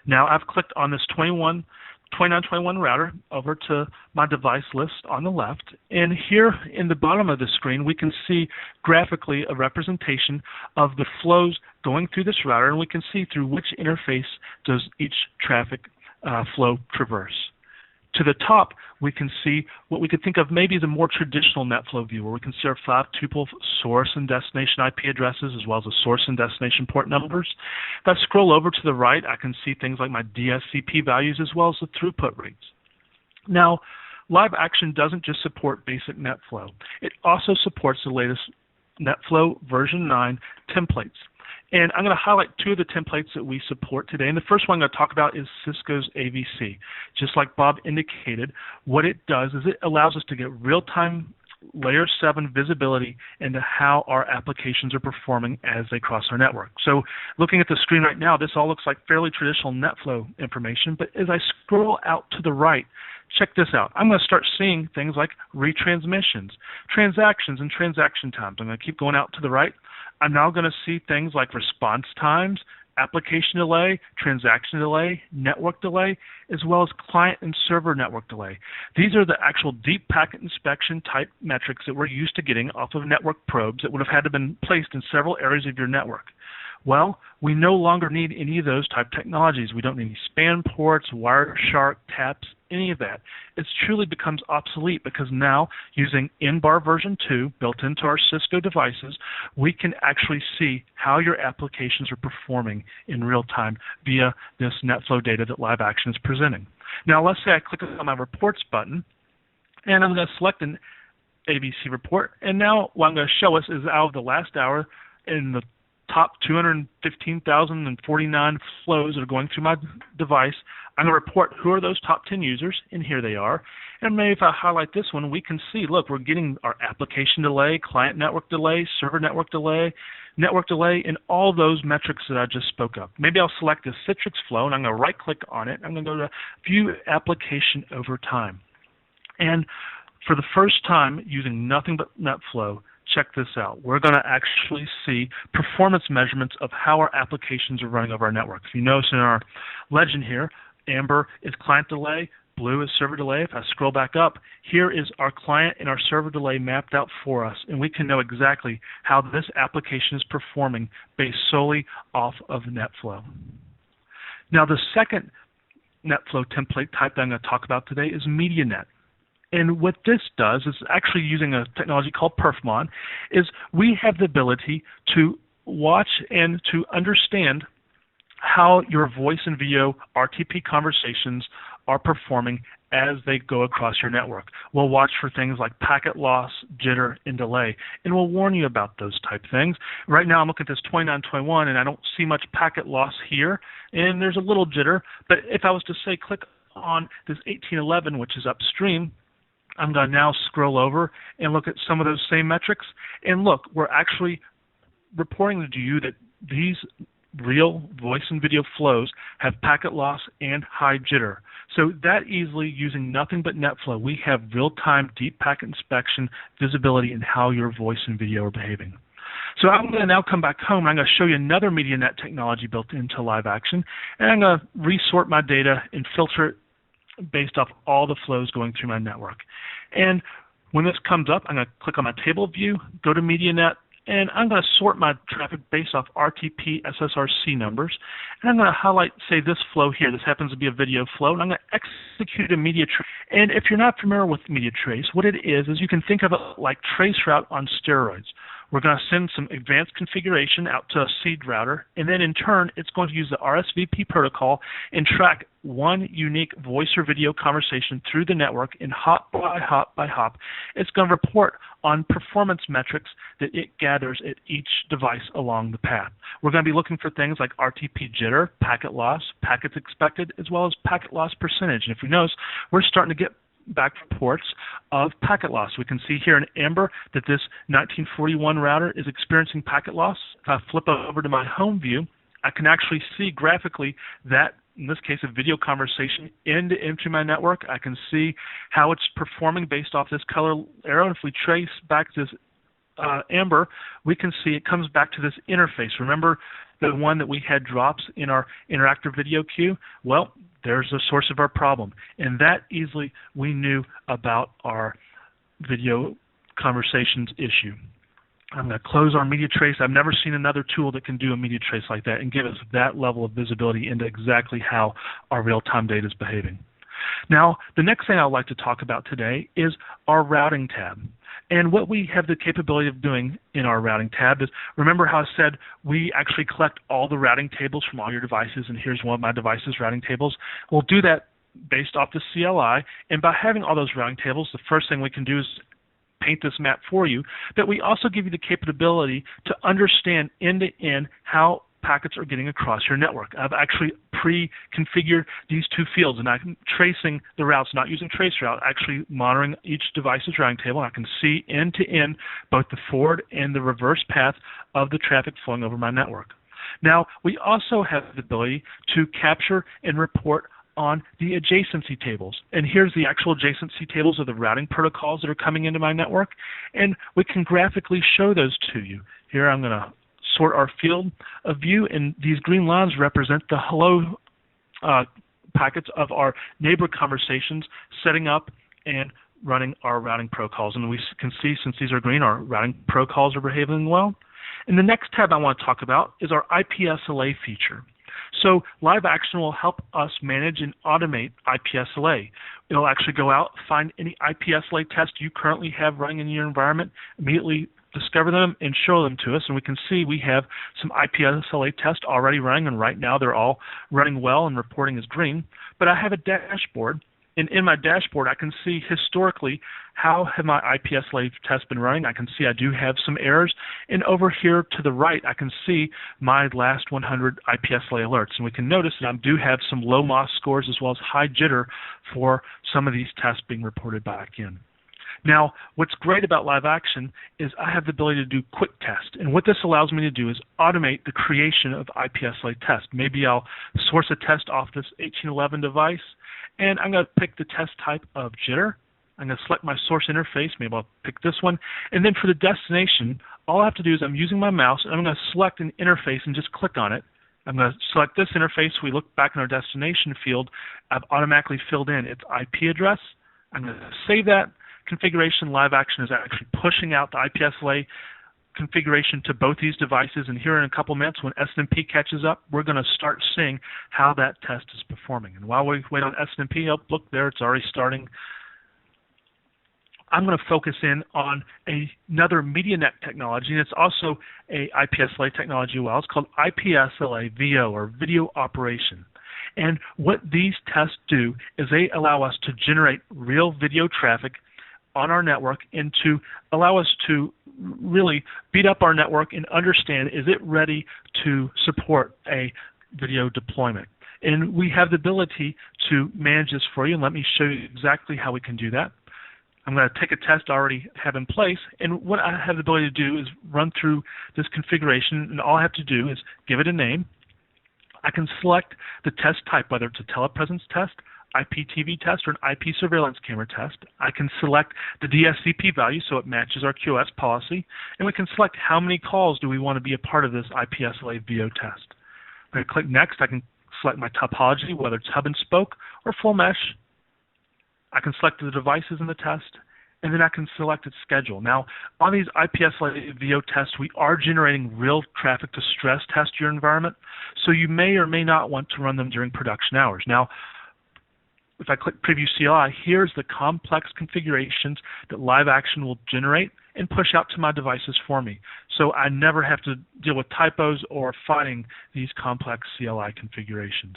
Now I've clicked on this 2921 router over to my device list on the left, and here in the bottom of the screen we can see graphically a representation of the flows going through this router, and we can see through which interface does each traffic flow traverse. To the top, we can see what we could think of maybe as a more traditional NetFlow view, where we can see our 5-tuple source and destination IP addresses, as well as the source and destination port numbers. If I scroll over to the right, I can see things like my DSCP values, as well as the throughput rates. Now, LiveAction doesn't just support basic NetFlow. It also supports the latest NetFlow version 9 templates. And I'm going to highlight two of the templates that we support today. And the first one I'm going to talk about is Cisco's AVC. Just like Bob indicated, what it does is it allows us to get real-time Layer 7 visibility into how our applications are performing as they cross our network. So looking at the screen right now, this all looks like fairly traditional NetFlow information. But as I scroll out to the right, check this out. I'm going to start seeing things like retransmissions, transactions, and transaction times. I'm going to keep going out to the right. I'm now going to see things like response times, application delay, transaction delay, network delay, as well as client and server network delay. These are the actual deep packet inspection type metrics that we're used to getting off of network probes that would have had to have been placed in several areas of your network. Well, we no longer need any of those type technologies. We don't need any span ports, Wireshark, taps, any of that. It truly becomes obsolete because now, using NBAR version 2 built into our Cisco devices, we can actually see how your applications are performing in real time via this NetFlow data that LiveAction is presenting. Now, let's say I click on my reports button, and I'm going to select an ABC report, and now what I'm going to show us is out of the last hour in the top 215,049 flows that are going through my device. I'm going to report who are those top 10 users, and here they are. And maybe if I highlight this one, we can see, look, we're getting our application delay, client network delay, server network delay, and all those metrics that I just spoke of. Maybe I'll select the Citrix flow, and I'm going to right-click on it. I'm going to go to View Application Over Time. And for the first time, using nothing but NetFlow, check this out. We're going to actually see performance measurements of how our applications are running over our network. If you notice in our legend here, amber is client delay, blue is server delay. If I scroll back up, here is our client and our server delay mapped out for us, and we can know exactly how this application is performing based solely off of NetFlow. Now, the second NetFlow template type that I'm going to talk about today is MediaNet. And what this does is actually using a technology called Perfmon, is we have the ability to watch and to understand how your voice and video RTP conversations are performing as they go across your network. We'll watch for things like packet loss, jitter, and delay, and we'll warn you about those type things. Right now I'm looking at this 2921, and I don't see much packet loss here, and there's a little jitter, but if I was to say click on this 1811, which is upstream, I'm going to now scroll over and look at some of those same metrics. And look, we're actually reporting to you that these real voice and video flows have packet loss and high jitter. So that easily, using nothing but NetFlow, we have real-time deep packet inspection visibility in how your voice and video are behaving. So I'm going to now come back home, and I'm going to show you another MediaNet technology built into LiveAction, and I'm going to resort my data and filter it based off all the flows going through my network. And when this comes up, I'm going to click on my table view, go to MediaNet, and I'm going to sort my traffic based off RTP SSRC numbers. And I'm going to highlight, say, this flow here. This happens to be a video flow, and I'm going to execute a media trace. And if you're not familiar with media trace, what it is you can think of it like traceroute on steroids. We're going to send some advanced configuration out to a seed router, and then in turn, it's going to use the RSVP protocol and track one unique voice or video conversation through the network, and hop by hop by hop, it's going to report on performance metrics that it gathers at each device along the path. We're going to be looking for things like RTP jitter, packet loss, packets expected, as well as packet loss percentage. And if we notice, we're starting to get back reports of packet loss. We can see here in amber that this 1941 router is experiencing packet loss. If I flip over to my home view, I can actually see graphically that, in this case, a video conversation into my network. I can see how it's performing based off this color arrow. And if we trace back this amber, we can see it comes back to this interface. Remember the one that we had drops in our interactive video queue? Well, there's the source of our problem. And that easily we knew about our video conversations issue. I'm going to close our media trace. I've never seen another tool that can do a media trace like that and give us that level of visibility into exactly how our real-time data is behaving. Now, the next thing I'd like to talk about today is our routing tab. And what we have the capability of doing in our routing tab is, remember how I said we actually collect all the routing tables from all your devices, and here's one of my devices' routing tables. We'll do that based off the CLI, and by having all those routing tables, the first thing we can do is paint this map for you, but we also give you the capability to understand end-to-end how packets are getting across your network. I've actually pre-configured these two fields, and I'm tracing the routes, not using traceroute, actually monitoring each device's routing table. I can see end-to-end both the forward and the reverse path of the traffic flowing over my network. Now, we also have the ability to capture and report on the adjacency tables. And here's the actual adjacency tables of the routing protocols that are coming into my network, and we can graphically show those to you. Here I'm going to sort our field of view, and these green lines represent the hello packets of our neighbor conversations setting up and running our routing protocols. And we can see, since these are green, our routing protocols are behaving well. And the next tab I want to talk about is our IPSLA feature. So LiveAction will help us manage and automate IPSLA. It'll actually go out, find any IPSLA tests you currently have running in your environment, immediately discover them and show them to us, and we can see we have some IPSLA tests already running, and right now they're all running well and reporting as green. But I have a dashboard, and in my dashboard I can see historically how have my IPSLA tests been running. I can see I do have some errors, and over here to the right I can see my last 100 IPSLA alerts, and we can notice that I do have some low MOS scores as well as high jitter for some of these tests being reported back in. Now, what's great about LiveAction is I have the ability to do quick test, and what this allows me to do is automate the creation of IPSLA tests. Maybe I'll source a test off this 1811 device, and I'm going to pick the test type of jitter. I'm going to select my source interface. Maybe I'll pick this one, and then for the destination, all I have to do is I'm using my mouse, and I'm going to select an interface and just click on it. I'm going to select this interface. We look back in our destination field. I've automatically filled in its IP address. I'm going to save that configuration. LiveAction is actually pushing out the IPSLA configuration to both these devices, and here in a couple minutes when SNMP catches up, we're going to start seeing how that test is performing. And while we wait on SNMP, oh, look there, it's already starting. I'm going to focus in on another MediaNet technology, and it's also a IPSLA technology as well. It's called IPSLA VO, or Video Operation. And what these tests do is they allow us to generate real video traffic on our network and to allow us to really beat up our network and understand, is it ready to support a video deployment? And we have the ability to manage this for you, and let me show you exactly how we can do that. I'm going to take a test I already have in place, and what I have the ability to do is run through this configuration, and all I have to do is give it a name. I can select the test type, whether it's a telepresence test, IPTV test, or an IP surveillance camera test. I can select the DSCP value so it matches our QoS policy, and we can select how many calls do we want to be a part of this IPSLA VO test. When I click Next, I can select my topology, whether it's hub and spoke or full mesh. I can select the devices in the test, and then I can select its schedule. Now, on these IPSLA VO tests, we are generating real traffic to stress test your environment, so you may or may not want to run them during production hours. Now, if I click Preview CLI, here's the complex configurations that LiveAction will generate and push out to my devices for me. So I never have to deal with typos or finding these complex CLI configurations.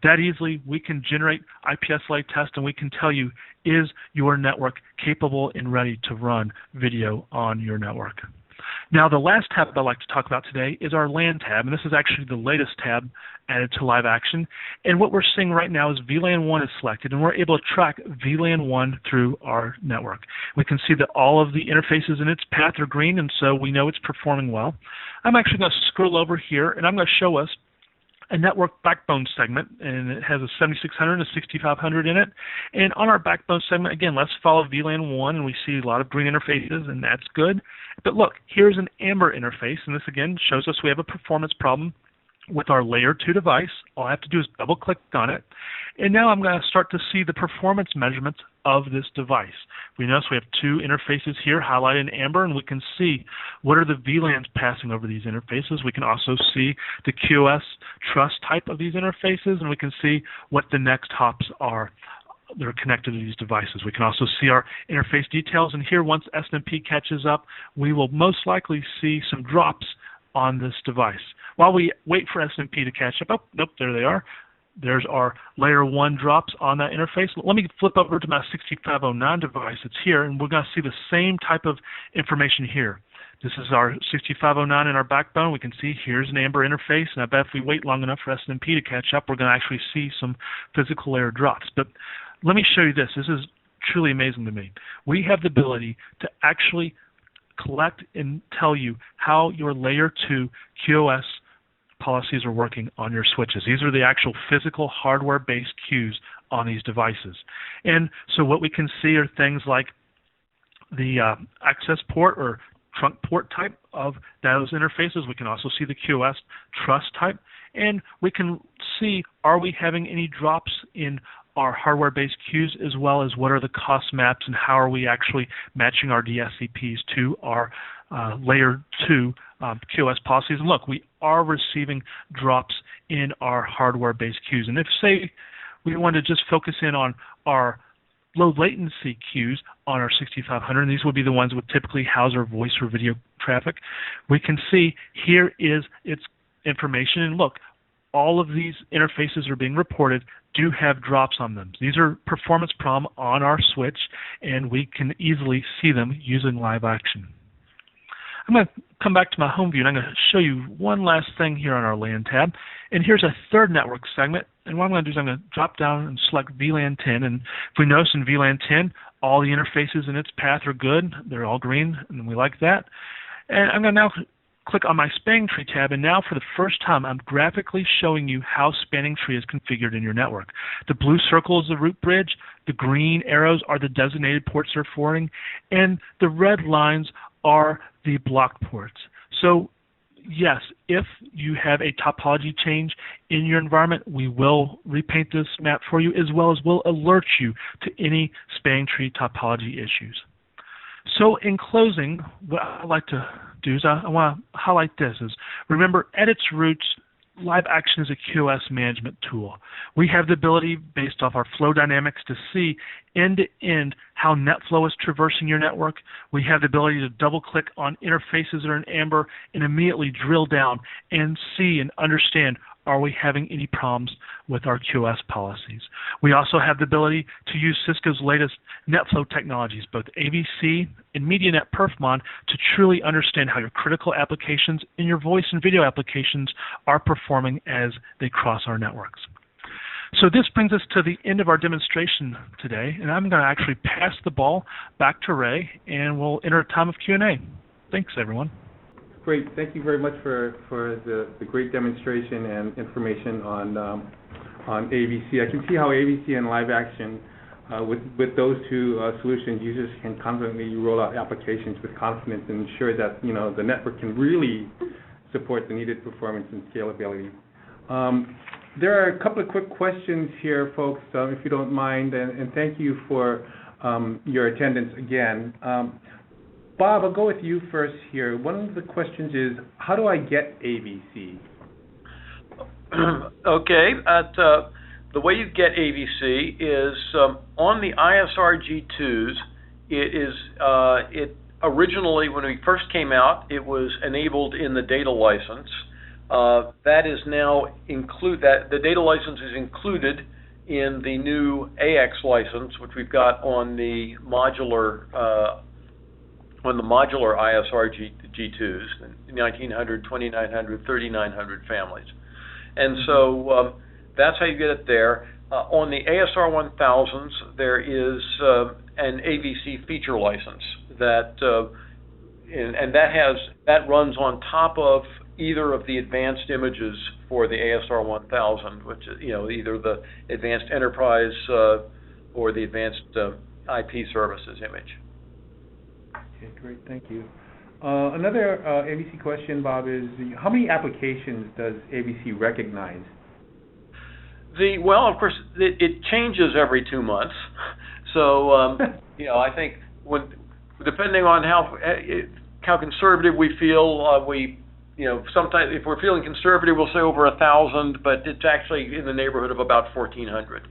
That easily, we can generate IPSLA tests, and we can tell you, is your network capable and ready to run video on your network? Now, the last tab I'd like to talk about today is our LAN tab, and this is actually the latest tab added to LiveAction. And what we're seeing right now is VLAN 1 is selected, and we're able to track VLAN 1 through our network. We can see that all of the interfaces in its path are green, and so we know it's performing well. I'm actually going to scroll over here, and I'm going to show us a network backbone segment, and it has a 7600 and a 6500 in it. And on our backbone segment, again, let's follow VLAN 1, and we see a lot of green interfaces, and that's good. But look, here's an amber interface, and this again shows us we have a performance problem with our layer 2 device. All I have to do is double click on it, and now I'm going to start to see the performance measurements of this device. We notice we have two interfaces here highlighted in amber, and we can see what are the VLANs passing over these interfaces. We can also see the QoS trust type of these interfaces, and we can see what the next hops are that are connected to these devices. We can also see our interface details, and here once SMP catches up, we will most likely see some drops on this device. While we wait for SMP to catch up, oh, nope, there they are. There's our layer 1 drops on that interface. Let me flip over to my 6509 device. It's here, and we're going to see the same type of information here. This is our 6509 in our backbone. We can see here's an amber interface, and I bet if we wait long enough for SMP to catch up, we're going to actually see some physical layer drops. But let me show you this. This is truly amazing to me. We have the ability to actually collect and tell you how your layer 2 QoS policies are working on your switches. These are the actual physical hardware-based queues on these devices. And so what we can see are things like the access port or trunk port type of those interfaces. We can also see the QoS trust type, and we can see, are we having any drops in our hardware-based queues, as well as what are the cost maps and how are we actually matching our DSCPs to our layer 2 QoS policies. And look, we are receiving drops in our hardware-based queues. And if, say, we want to just focus in on our low latency queues on our 6500, and these would be the ones that would typically house our voice or video traffic, we can see here is its information. And look, all of these interfaces are being reported do have drops on them. These are performance prom on our switch, and we can easily see them using LiveAction. I'm going to come back to my home view, and I'm going to show you one last thing here on our LAN tab. And here's a third network segment. And what I'm going to do is I'm going to drop down and select VLAN 10. And if we notice in VLAN 10, all the interfaces in its path are good. They're all green, and we like that. And I'm going to now click on my spanning tree tab, and now for the first time I'm graphically showing you how spanning tree is configured in your network. The blue circle is the root bridge, the green arrows are the designated ports they're forwarding, and the red lines are the blocked ports. So yes, if you have a topology change in your environment, we will repaint this map for you, as well as we'll alert you to any spanning tree topology issues. So in closing, what I'd like to do is I want to highlight this. Is remember, at its roots, LiveAction is a QoS management tool. We have the ability, based off our flow dynamics, to see end-to-end how NetFlow is traversing your network. We have the ability to double-click on interfaces that are in amber and immediately drill down and see and understand, are we having any problems with our QoS policies. We also have the ability to use Cisco's latest NetFlow technologies, both AVC and MediaNet Perfmon, to truly understand how your critical applications and your voice and video applications are performing as they cross our networks. So this brings us to the end of our demonstration today, and I'm going to actually pass the ball back to Ray, and we'll enter a time of Q&A. Thanks, everyone.
Great. Thank you very much for the great demonstration and information on AVC. I can see how AVC and LiveAction, with those two solutions, users can confidently roll out applications with confidence and ensure that the network can really support the needed performance and scalability. There are a couple of quick questions here, folks, if you don't mind, and thank you for your attendance again. Bob, I'll go with you first here. One of the questions is, how do I get AVC?
Okay. The way you get AVC is on the ISR G2s. It originally, when we first came out, it was enabled in the data license. That is now the data license is included in the new AX license, which we've got on the modular ISR G2s, 1900, 2900, 3900 families. And so that's how you get it there. On the ASR 1000s, there is an AVC feature license that that runs on top of either of the advanced images for the ASR 1000, which is either the advanced enterprise or the advanced IP services image.
Okay, great, thank you. Another AVC question, Bob, is how many applications does AVC recognize?
Well, of course, it changes every 2 months. So, I think depending on how conservative we feel, sometimes if we're feeling conservative, we'll say over 1,000, but it's actually in the neighborhood of about 1,400.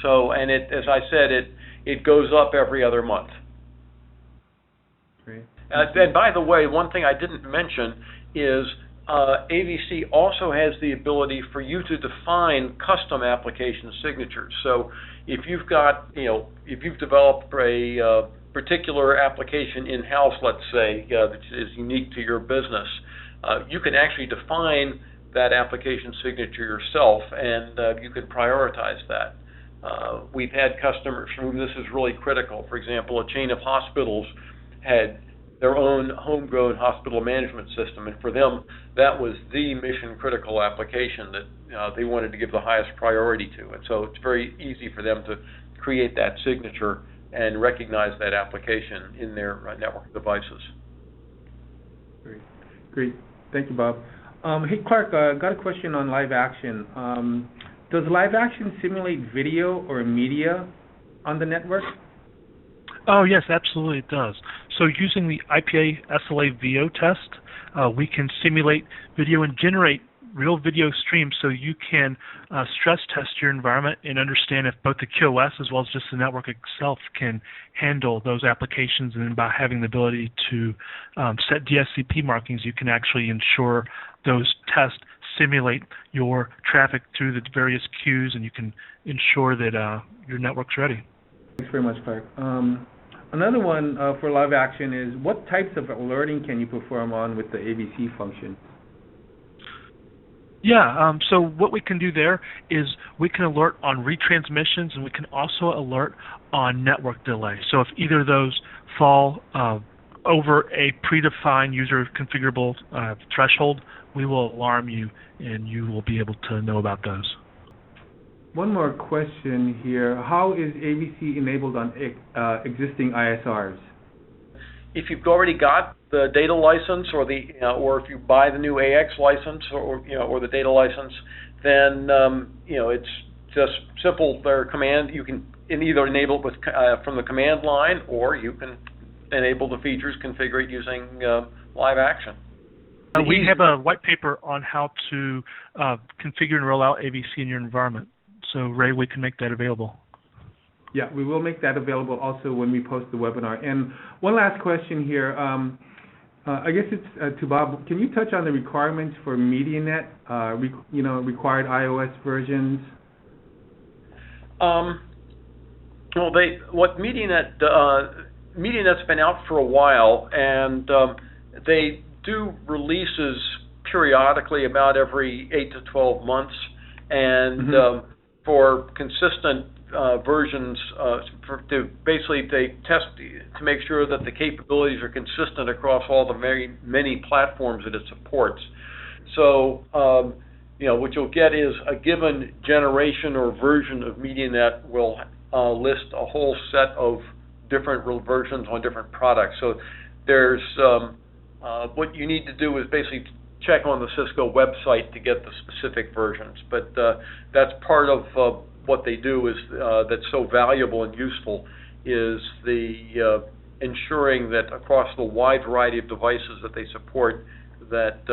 So, and as I said, it goes up every other month.
Great.
And by the way, one thing I didn't mention is AVC also has the ability for you to define custom application signatures. So if you've got, if you've developed a particular application in-house, let's say, that is unique to your business, you can actually define that application signature yourself, and you can prioritize that. We've had customers for whom this is really critical. For example, a chain of hospitals had their own homegrown hospital management system, and for them, that was the mission-critical application that they wanted to give the highest priority to. And so it's very easy for them to create that signature and recognize that application in their network devices.
Great. Thank you, Bob. Hey, Clark, got a question on LiveAction. Does LiveAction simulate video or media on the network?
Oh, yes, absolutely it does. So using the IPA SLA VO test, we can simulate video and generate real video streams so you can stress test your environment and understand if both the QoS as well as just the network itself can handle those applications. And by having the ability to set DSCP markings, you can actually ensure those tests simulate your traffic through the various queues, and you can ensure that your network's ready.
Thanks very much, Clark. Another one for LiveAction is, what types of alerting can you perform on with the AVC function?
Yeah, so what we can do there is we can alert on retransmissions, and we can also alert on network delay. So if either of those fall over a predefined user configurable threshold, we will alarm you, and you will be able to know about those.
One more question here. How is AVC enabled on existing ISRs?
If you've already got the data license, or or if you buy the new AX license, or the data license, then it's just simple. Their command, you can either enable it with from the command line, or you can enable the features, configure it using LiveAction.
We have a white paper on how to configure and roll out AVC in your environment. So, Ray, we can make that available.
Yeah, we will make that available also when we post the webinar. And one last question here. I guess it's to Bob. Can you touch on the requirements for MediaNet, required iOS versions?
Well, MediaNet's been out for a while, and they do releases periodically, about every 8 to 12 months, and for consistent versions, they test to make sure that the capabilities are consistent across all the many platforms that it supports. So, what you'll get is a given generation or version of MediaNet will list a whole set of different versions on different products. So there's what you need to do is basically check on the Cisco website to get the specific versions. But that's part of what they do is that's so valuable and useful is the ensuring that across the wide variety of devices that they support, that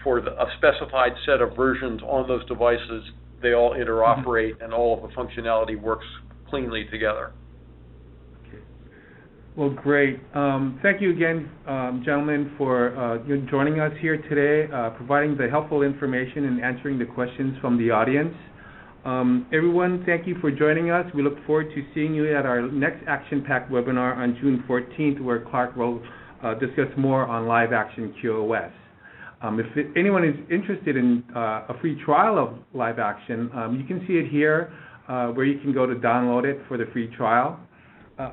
for a specified set of versions on those devices, they all interoperate and all of the functionality works cleanly together.
Well, great. Thank you again, gentlemen, for joining us here today, providing the helpful information and answering the questions from the audience. Everyone, thank you for joining us. We look forward to seeing you at our next action-packed webinar on June 14th, where Clark will discuss more on LiveAction QoS. If anyone is interested in a free trial of LiveAction, you can see it here, where you can go to download it for the free trial.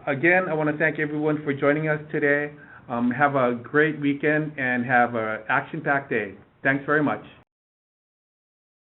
Again, I want to thank everyone for joining us today. Have a great weekend and have an action-packed day. Thanks very much.